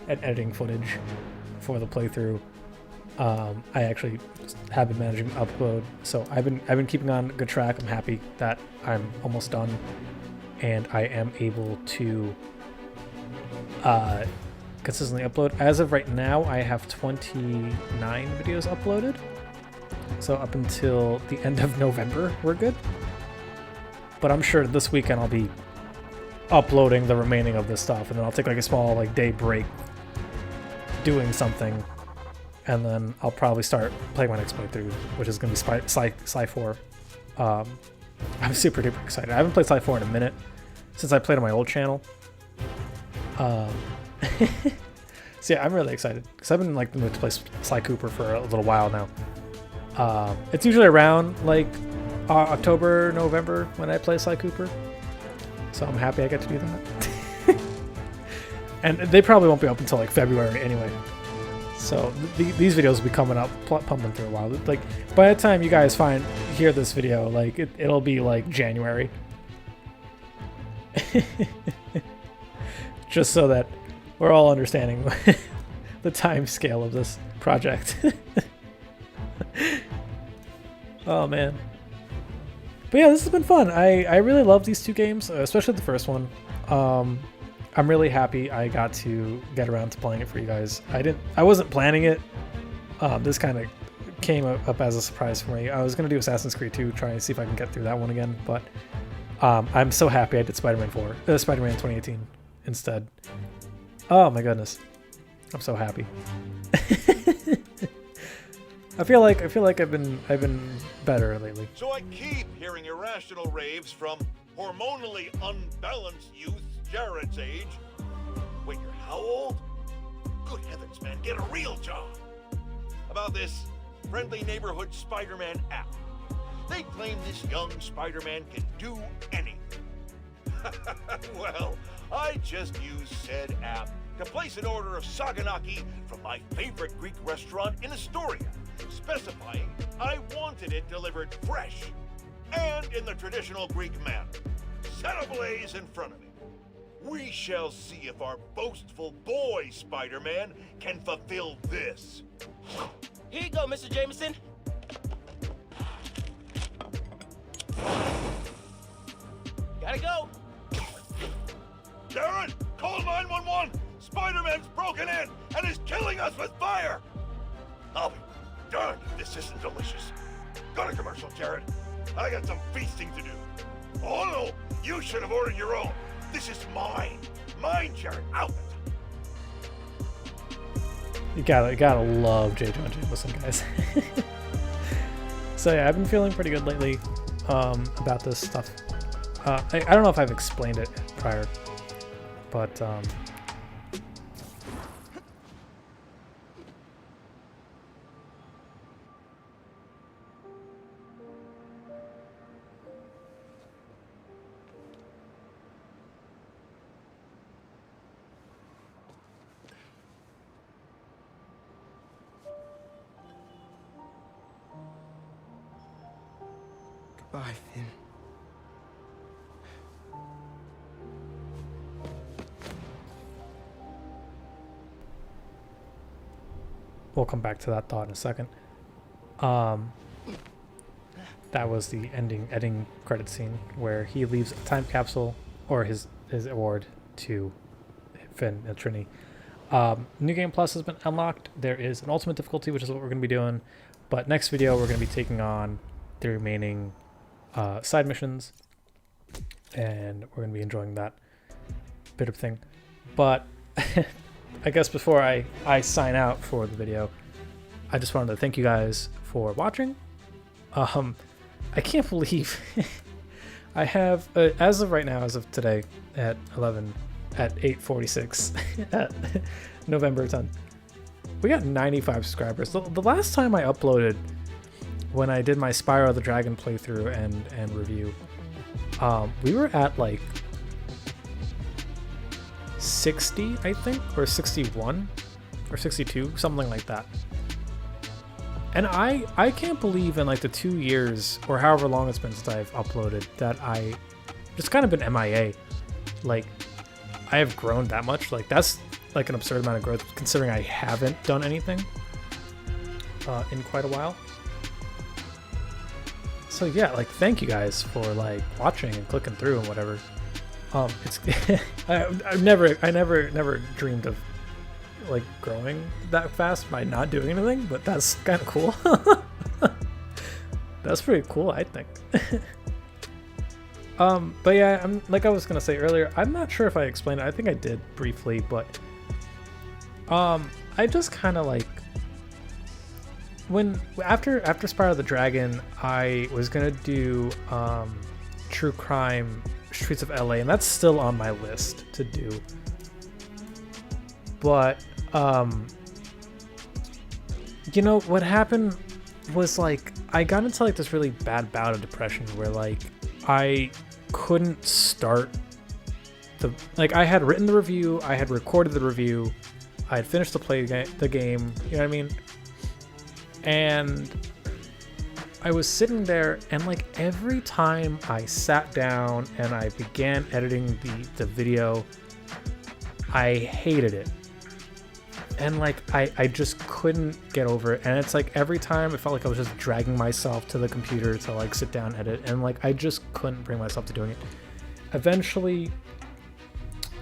and editing footage for the playthrough. I actually have been managing to upload, so I've been keeping on good track. I'm happy that I'm almost done, and I am able to consistently upload. As of right now, I have 29 videos uploaded. So up until the end of November, we're good. But I'm sure this weekend I'll be uploading the remaining of this stuff, and then I'll take like a small like day break doing something, and then I'll probably start playing my next playthrough, which is going to be Sly 4. I'm super duper excited. I haven't played Sly 4 in a minute since I played on my old channel. So yeah, I'm really excited because I've been like moved to play Sly Cooper for a little while now. It's usually around like October, November when I play Sly Cooper, so I'm happy I get to do that. And they probably won't be up until like February anyway, so these videos will be coming up, pumping through a while. Like by the time you guys hear this video, like it'll be like January. Just so that we're all understanding the time scale of this project. Oh man. But yeah, this has been fun. I really love these 2 games, especially the first one. I'm really happy I got to get around to playing it for you guys. I wasn't planning it. This kind of came up as a surprise for me. I was going to do Assassin's Creed 2, try and see if I can get through that one again, but I'm so happy I did Spider-Man 2018 instead. Oh my goodness. I'm so happy. I feel like I've been better lately. So I keep hearing irrational raves from hormonally unbalanced youth Jared's age. Wait, you're how old? Good heavens, man, get a real job. About this friendly neighborhood Spider-Man app. They claim this young Spider-Man can do anything. Well, I just used said app to place an order of saganaki from my favorite Greek restaurant in Astoria, specifying I wanted it delivered fresh and in the traditional Greek manner, set ablaze in front of me. We shall see if our boastful boy Spider-Man can fulfill this. Here you go, Mr. Jameson. Gotta go. Jared, call 911! Spider-Man's broken in and is killing us with fire! I'll be darned if this isn't delicious. Go to commercial, Jared. I got some feasting to do. Oh no, you should have ordered your own. This is mine. Mine, Jared. Out. You gotta love J. Jonah Jameson, guys. So yeah, I've been feeling pretty good lately about this stuff. I don't know if I've explained it prior, but Bye, Finn. We'll come back to that thought in a second. That was the ending credit scene where he leaves a time capsule or his award to Finn and Trini. New Game Plus has been unlocked. There is an ultimate difficulty, which is what we're going to be doing. But next video, we're going to be taking on the remaining side missions, and we're going to be enjoying that bit of thing. But I guess before I sign out for the video, I just wanted to thank you guys for watching. I can't believe I have, as of right now, as of today at 8:46 at November 10th, we got 95 subscribers. The last time I uploaded, when I did my Spyro the Dragon playthrough and review, we were at like 60, I think, or 61 or 62, something like that. And I can't believe in like the 2 years or however long it's been since I've uploaded that I just kind of been MIA. Like, I have grown that much. Like, that's like an absurd amount of growth considering I haven't done anything in quite a while. So yeah, like, thank you guys for like watching and clicking through and whatever. It's I never dreamed of like growing that fast by not doing anything, but that's kind of cool. That's pretty cool, I think. But yeah, like I was gonna say earlier, I'm not sure if I explained it. I think I did briefly, but I just kind of like after Spyro the Dragon, I was gonna do True Crime Streets of LA, and that's still on my list to do. But you know what happened was, like, I got into like this really bad bout of depression where like I couldn't start I had written the review, I had recorded the review, I had finished the game, you know what I mean? And I was sitting there, and like every time I sat down and I began editing the video, I hated it. And like I just couldn't get over it. And it's like every time it felt like I was just dragging myself to the computer to like sit down and edit, and like I just couldn't bring myself to doing it. Eventually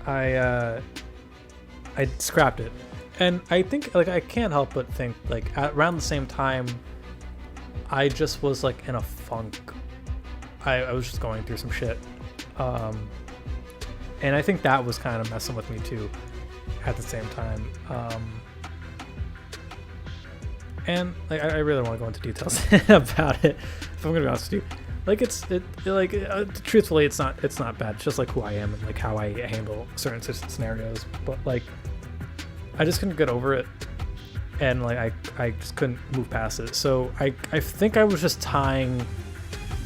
I scrapped it. And I think, like, I can't help but think, like, around the same time, I just was like in a funk. I was just going through some shit. And I think that was kind of messing with me too at the same time. And like I really want to go into details about it, if I'm gonna be honest with you. Like truthfully, it's not bad. It's just like who I am and like how I handle certain scenarios. But like I just couldn't get over it, and like I just couldn't move past it. So I think I was just tying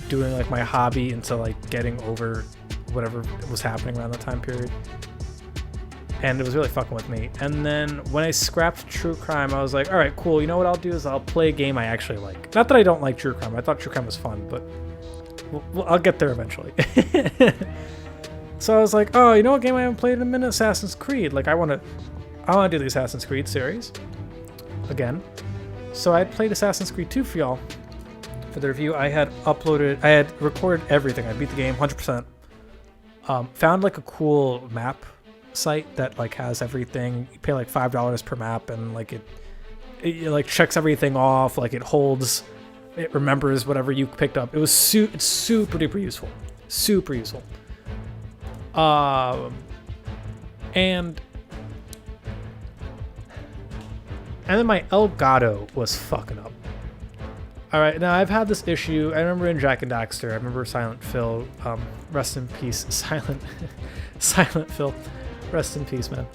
doing like my hobby into like getting over whatever was happening around that time period. And it was really fucking with me. And then when I scrapped True Crime, I was like, all right, cool. You know what I'll do is I'll play a game I actually like. Not that I don't like True Crime. I thought True Crime was fun, but I'll get there eventually. So I was like, oh, you know what game I haven't played in a minute? Assassin's Creed. Like I want to do the Assassin's Creed series again. So I played Assassin's Creed 2 for y'all for the review. I had recorded everything. I beat the game 100%. Found like a cool map site that like has everything. You pay like $5 per map, and like it like checks everything off. Like it remembers whatever you picked up. It's super duper useful. Super useful. And then my Elgato was fucking up. Alright, now I've had this issue. I remember in Jak and Daxter, I remember Silent Phil, rest in peace, Silent Phil, rest in peace, man.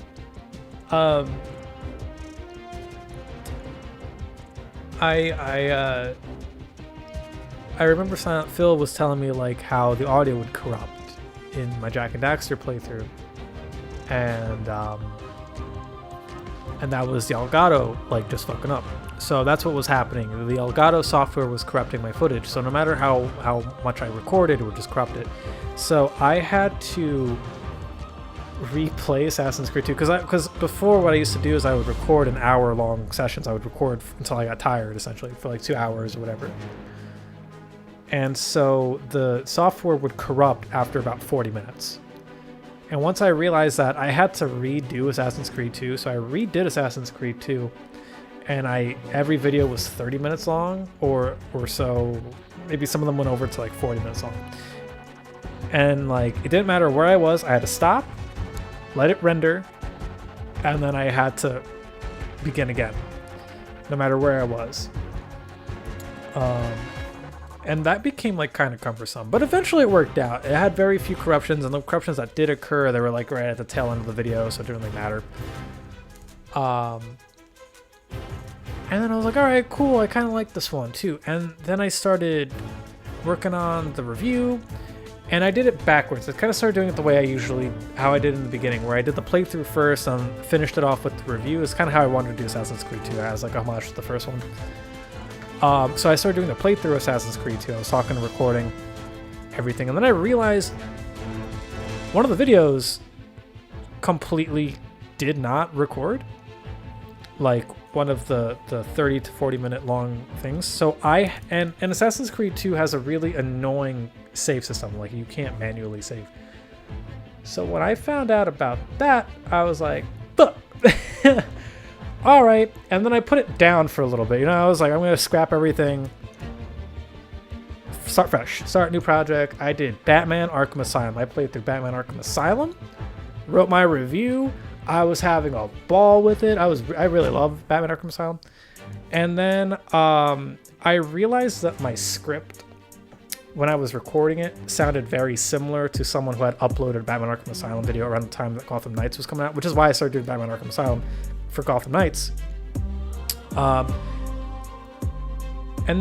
I remember Silent Phil was telling me like how the audio would corrupt in my Jak and Daxter playthrough, and that was the Elgato like just fucking up. So that's what was happening. The Elgato software was corrupting my footage. So no matter how much I recorded, it would just corrupt it. So I had to replay Assassin's Creed 2 because before what I used to do is I would record an hour-long sessions. I would record until I got tired, essentially, for like 2 hours or whatever. And so the software would corrupt after about 40 minutes. And once I realized that, I had to redo Assassin's Creed 2. So I redid Assassin's Creed 2, and every video was 30 minutes long or so. Maybe some of them went over to like 40 minutes long. And like it didn't matter where I was, I had to stop, let it render, and then I had to begin again, no matter where I was. And that became like kind of cumbersome, but eventually it worked out. It had very few corruptions, and the corruptions that did occur, they were like right at the tail end of the video, so it didn't really matter. And then I was like, all right, cool, I kind of like this one too. And then I started working on the review, and I did it backwards. I kind of started doing it the way how I did in the beginning, where I did the playthrough first and finished it off with the review. It's kind of how I wanted to do Assassin's Creed 2 as like a homage to the first one. So I started doing the playthrough Assassin's Creed 2. I was talking and recording everything, and then I realized one of the videos completely did not record, like one of the 30 to 40 minute long things. So and Assassin's Creed 2 has a really annoying save system, like you can't manually save. So when I found out about that, I was like, fuck. All right, and then I put it down for a little bit. I was like, I'm gonna scrap everything, start fresh, start a new project. I did Batman Arkham Asylum. I played through Batman Arkham Asylum, wrote my review. I was having a ball with it. I really love Batman Arkham Asylum. And then I realized that my script, when I was recording it, sounded very similar to someone who had uploaded Batman Arkham Asylum video around the time that Gotham Knights was coming out, which is why I started doing Batman Arkham Asylum for Gotham Knights. And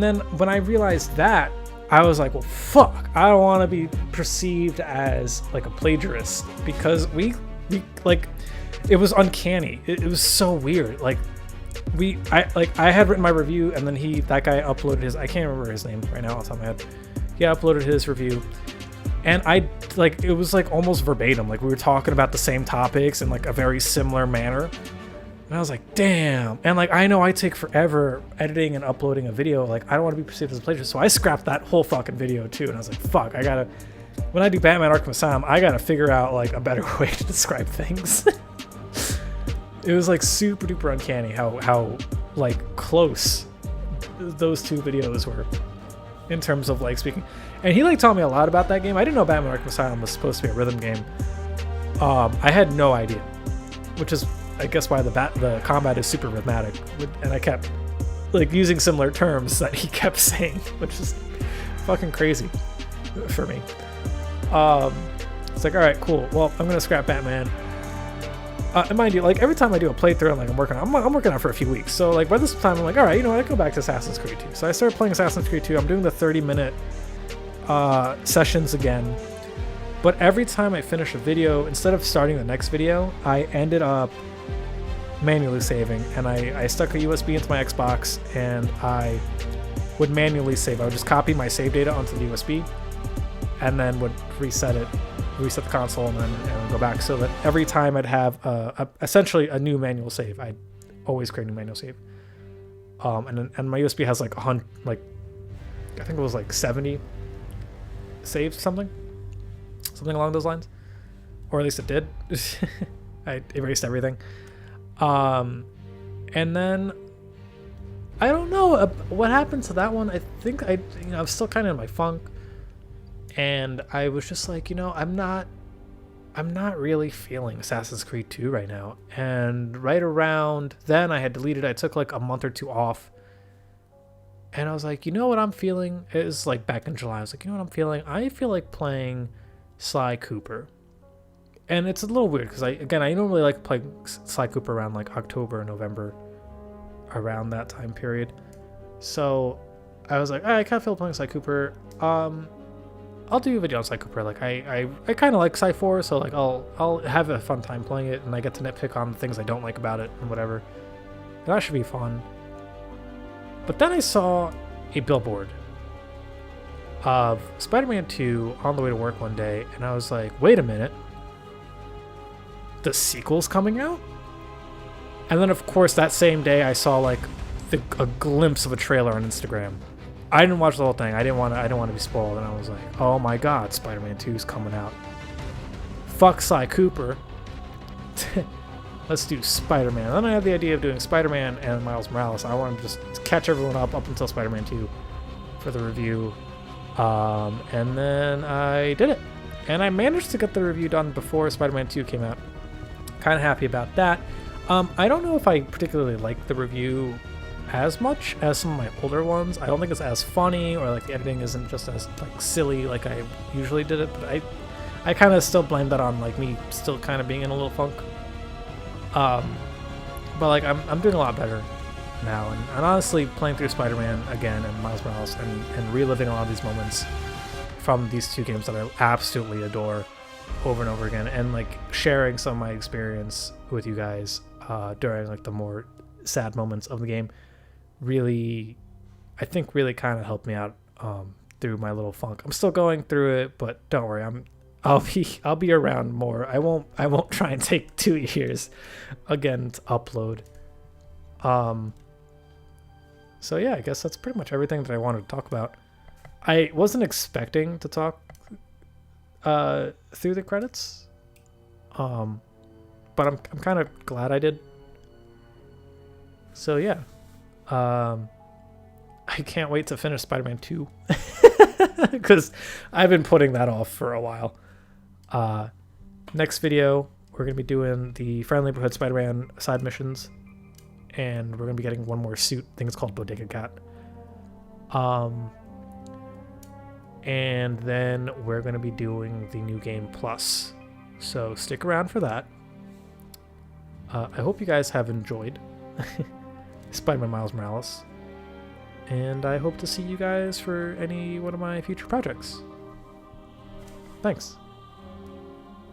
then when I realized that, I was like, well, fuck, I don't want to be perceived as like a plagiarist, because we like, it was uncanny. It was so weird. Like I had written my review, and then that guy uploaded his, I can't remember his name right now off the top of my head. He uploaded his review, and it was like almost verbatim. Like we were talking about the same topics in like a very similar manner. And I was like, damn. And like, I know I take forever editing and uploading a video. Like, I don't want to be perceived as a plagiarist. So I scrapped that whole fucking video too. And I was like, fuck, when I do Batman Arkham Asylum, I gotta figure out like a better way to describe things. It was like super duper uncanny how like close those two videos were in terms of like speaking. And he like taught me a lot about that game. I didn't know Batman Arkham Asylum was supposed to be a rhythm game. I had no idea, which is, I guess, why the combat is super rhythmic, and I kept like using similar terms that he kept saying, which is fucking crazy for me. It's like, all right, cool. Well, I'm gonna scrap Batman. And mind you, like every time I do a playthrough, I'm working on it for a few weeks. So like by this time, I'm like, all right, you know what? I go back to Assassin's Creed 2. So I started playing Assassin's Creed 2. I'm doing the 30-minute sessions again. But every time I finish a video, instead of starting the next video, I ended up manually saving, and I stuck a USB into my Xbox, and I would manually save. I would just copy my save data onto the USB, and then would reset the console, and then go back, so that every time I'd have essentially a new manual save. I'd always create a new manual save. And my USB has like I think it was like 70 saves, something along those lines, or at least it did. I erased everything. And then I don't know what happened to that one. I think I was still kind of in my funk, and I was just like, I'm not really feeling Assassin's Creed 2 right now. And right around then, I had deleted it. I took like a month or two off, and I was like, what I'm feeling? It was like back in July. I was like, what I'm feeling? I feel like playing Sly Cooper. And it's a little weird because I normally like playing Sly Cooper around like October, November, around that time period. So I was like, I kind of feel playing Sly Cooper. I'll do a video on Sly Cooper. Like I kind of like Sly 4, so like I'll have a fun time playing it, and I get to nitpick on the things I don't like about it and whatever. And that should be fun. But then I saw a billboard of Spider-Man 2 on the way to work one day, and I was like, wait a minute. The sequel's coming out? And then, of course, that same day I saw like a glimpse of a trailer on Instagram. I didn't watch the whole thing. I didn't want to be spoiled, and I was like, oh my god, Spider-Man 2 is coming out. Fuck Cy Cooper. Let's do Spider-Man. And then I had the idea of doing Spider-Man and Miles Morales. I wanted to just catch everyone up until Spider-Man 2 for the review. And then I did it. And I managed to get the review done before Spider-Man 2 came out. Kind of happy about that. I don't know if I particularly like the review as much as some of my older ones. I don't think it's as funny, or like the editing isn't just as like silly like I usually did it, but I kind of still blame that on like me still kind of being in a little funk. But like I'm doing a lot better now, and honestly playing through Spider-Man again and Miles Morales and reliving a lot of these moments from these two games that I absolutely adore over and over again, and like sharing some of my experience with you guys during like the more sad moments of the game really, I think really kind of helped me out through my little funk. I'm still going through it, but don't worry, I'll be around more. I won't try and take 2 years again to upload. So yeah, I guess that's pretty much everything that I wanted to talk about. I wasn't expecting to talk through the credits, but I'm kind of glad I did. So yeah, I can't wait to finish Spider-Man 2 because I've been putting that off for a while. Next video, we're going to be doing the Friendly Neighborhood Spider-Man side missions, and we're going to be getting one more suit. I think it's called BlakJak. And then we're going to be doing the New Game Plus. So stick around for that. I hope you guys have enjoyed Spider-Man Miles Morales. And I hope to see you guys for any one of my future projects. Thanks.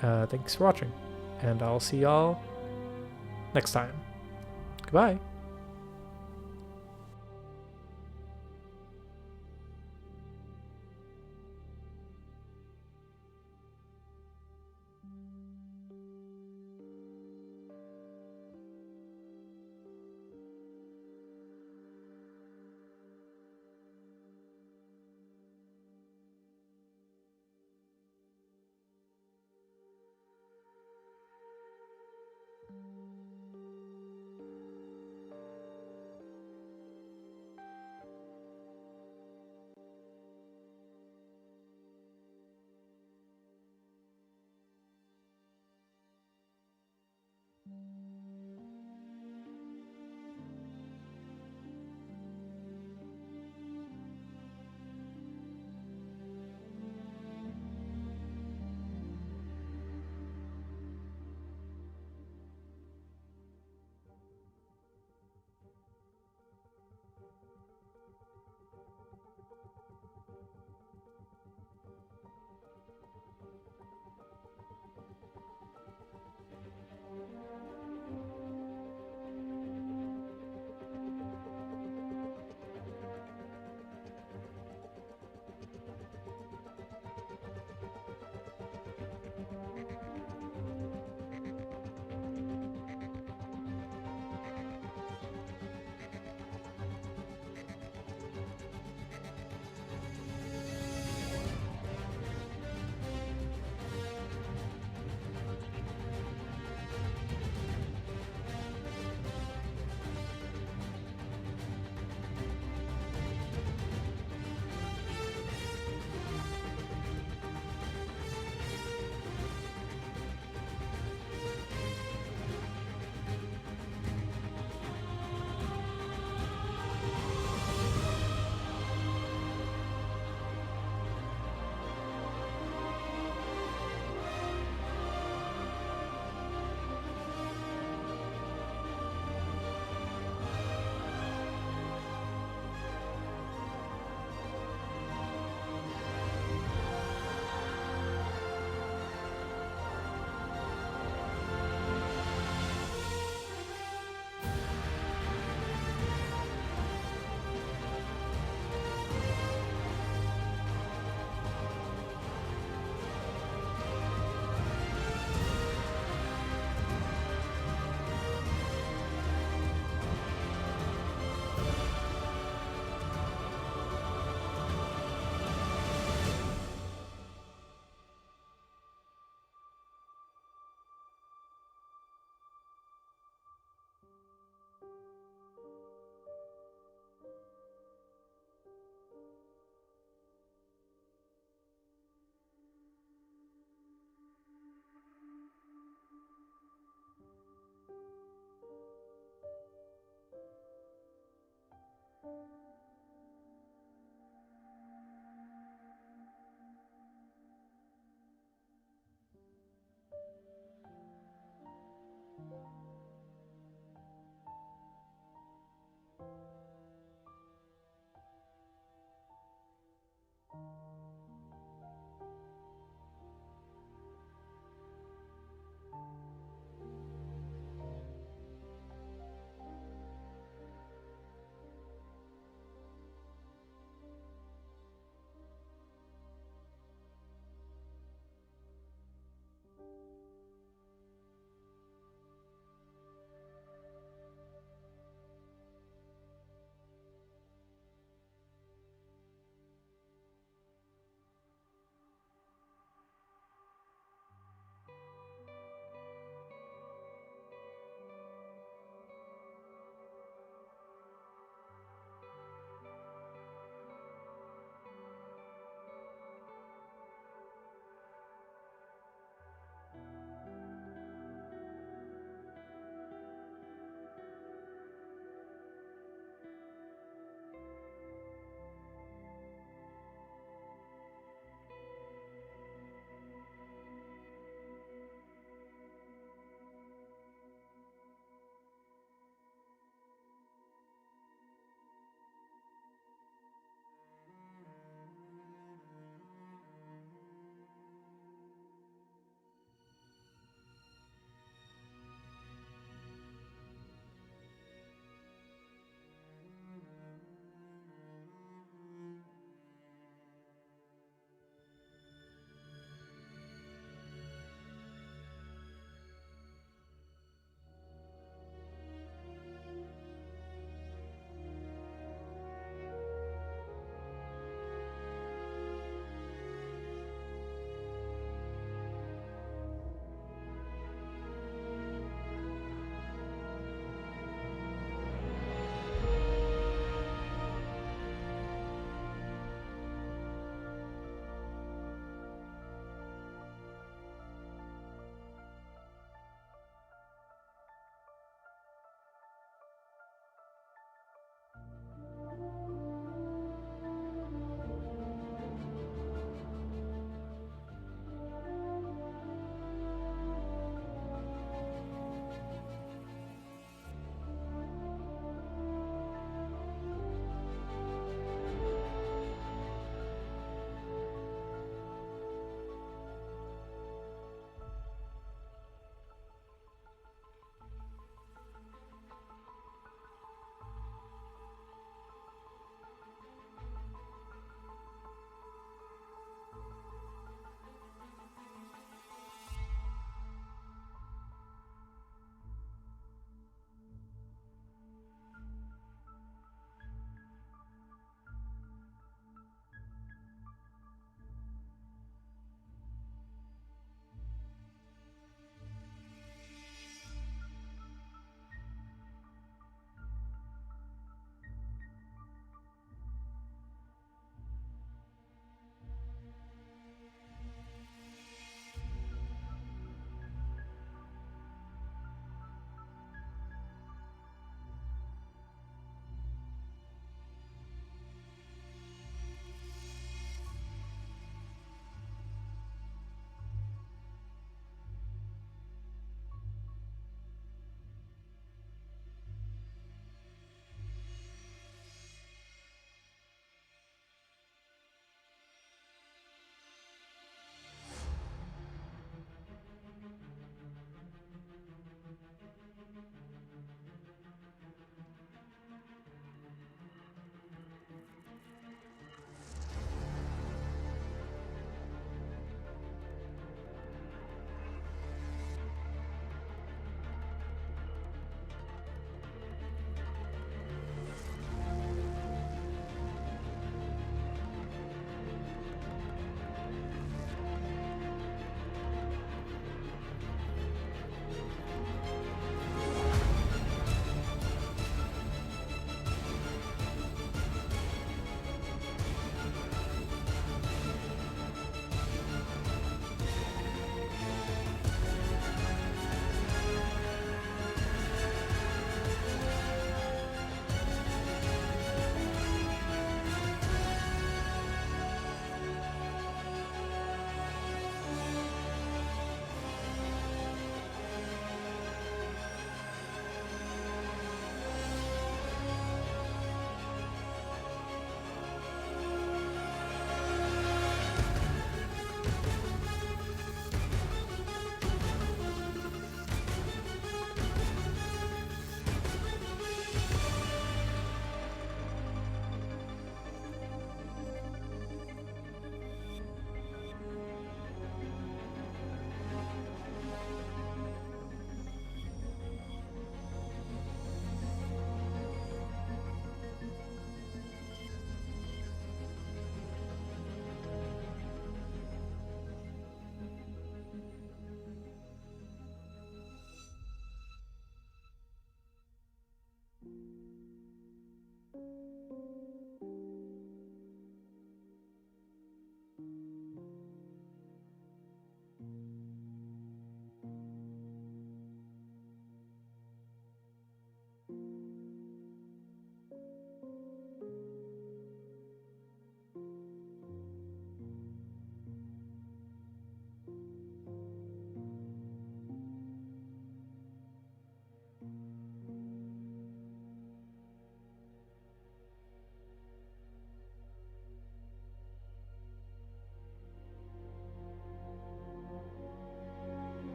Thanks for watching. And I'll see y'all next time. Goodbye.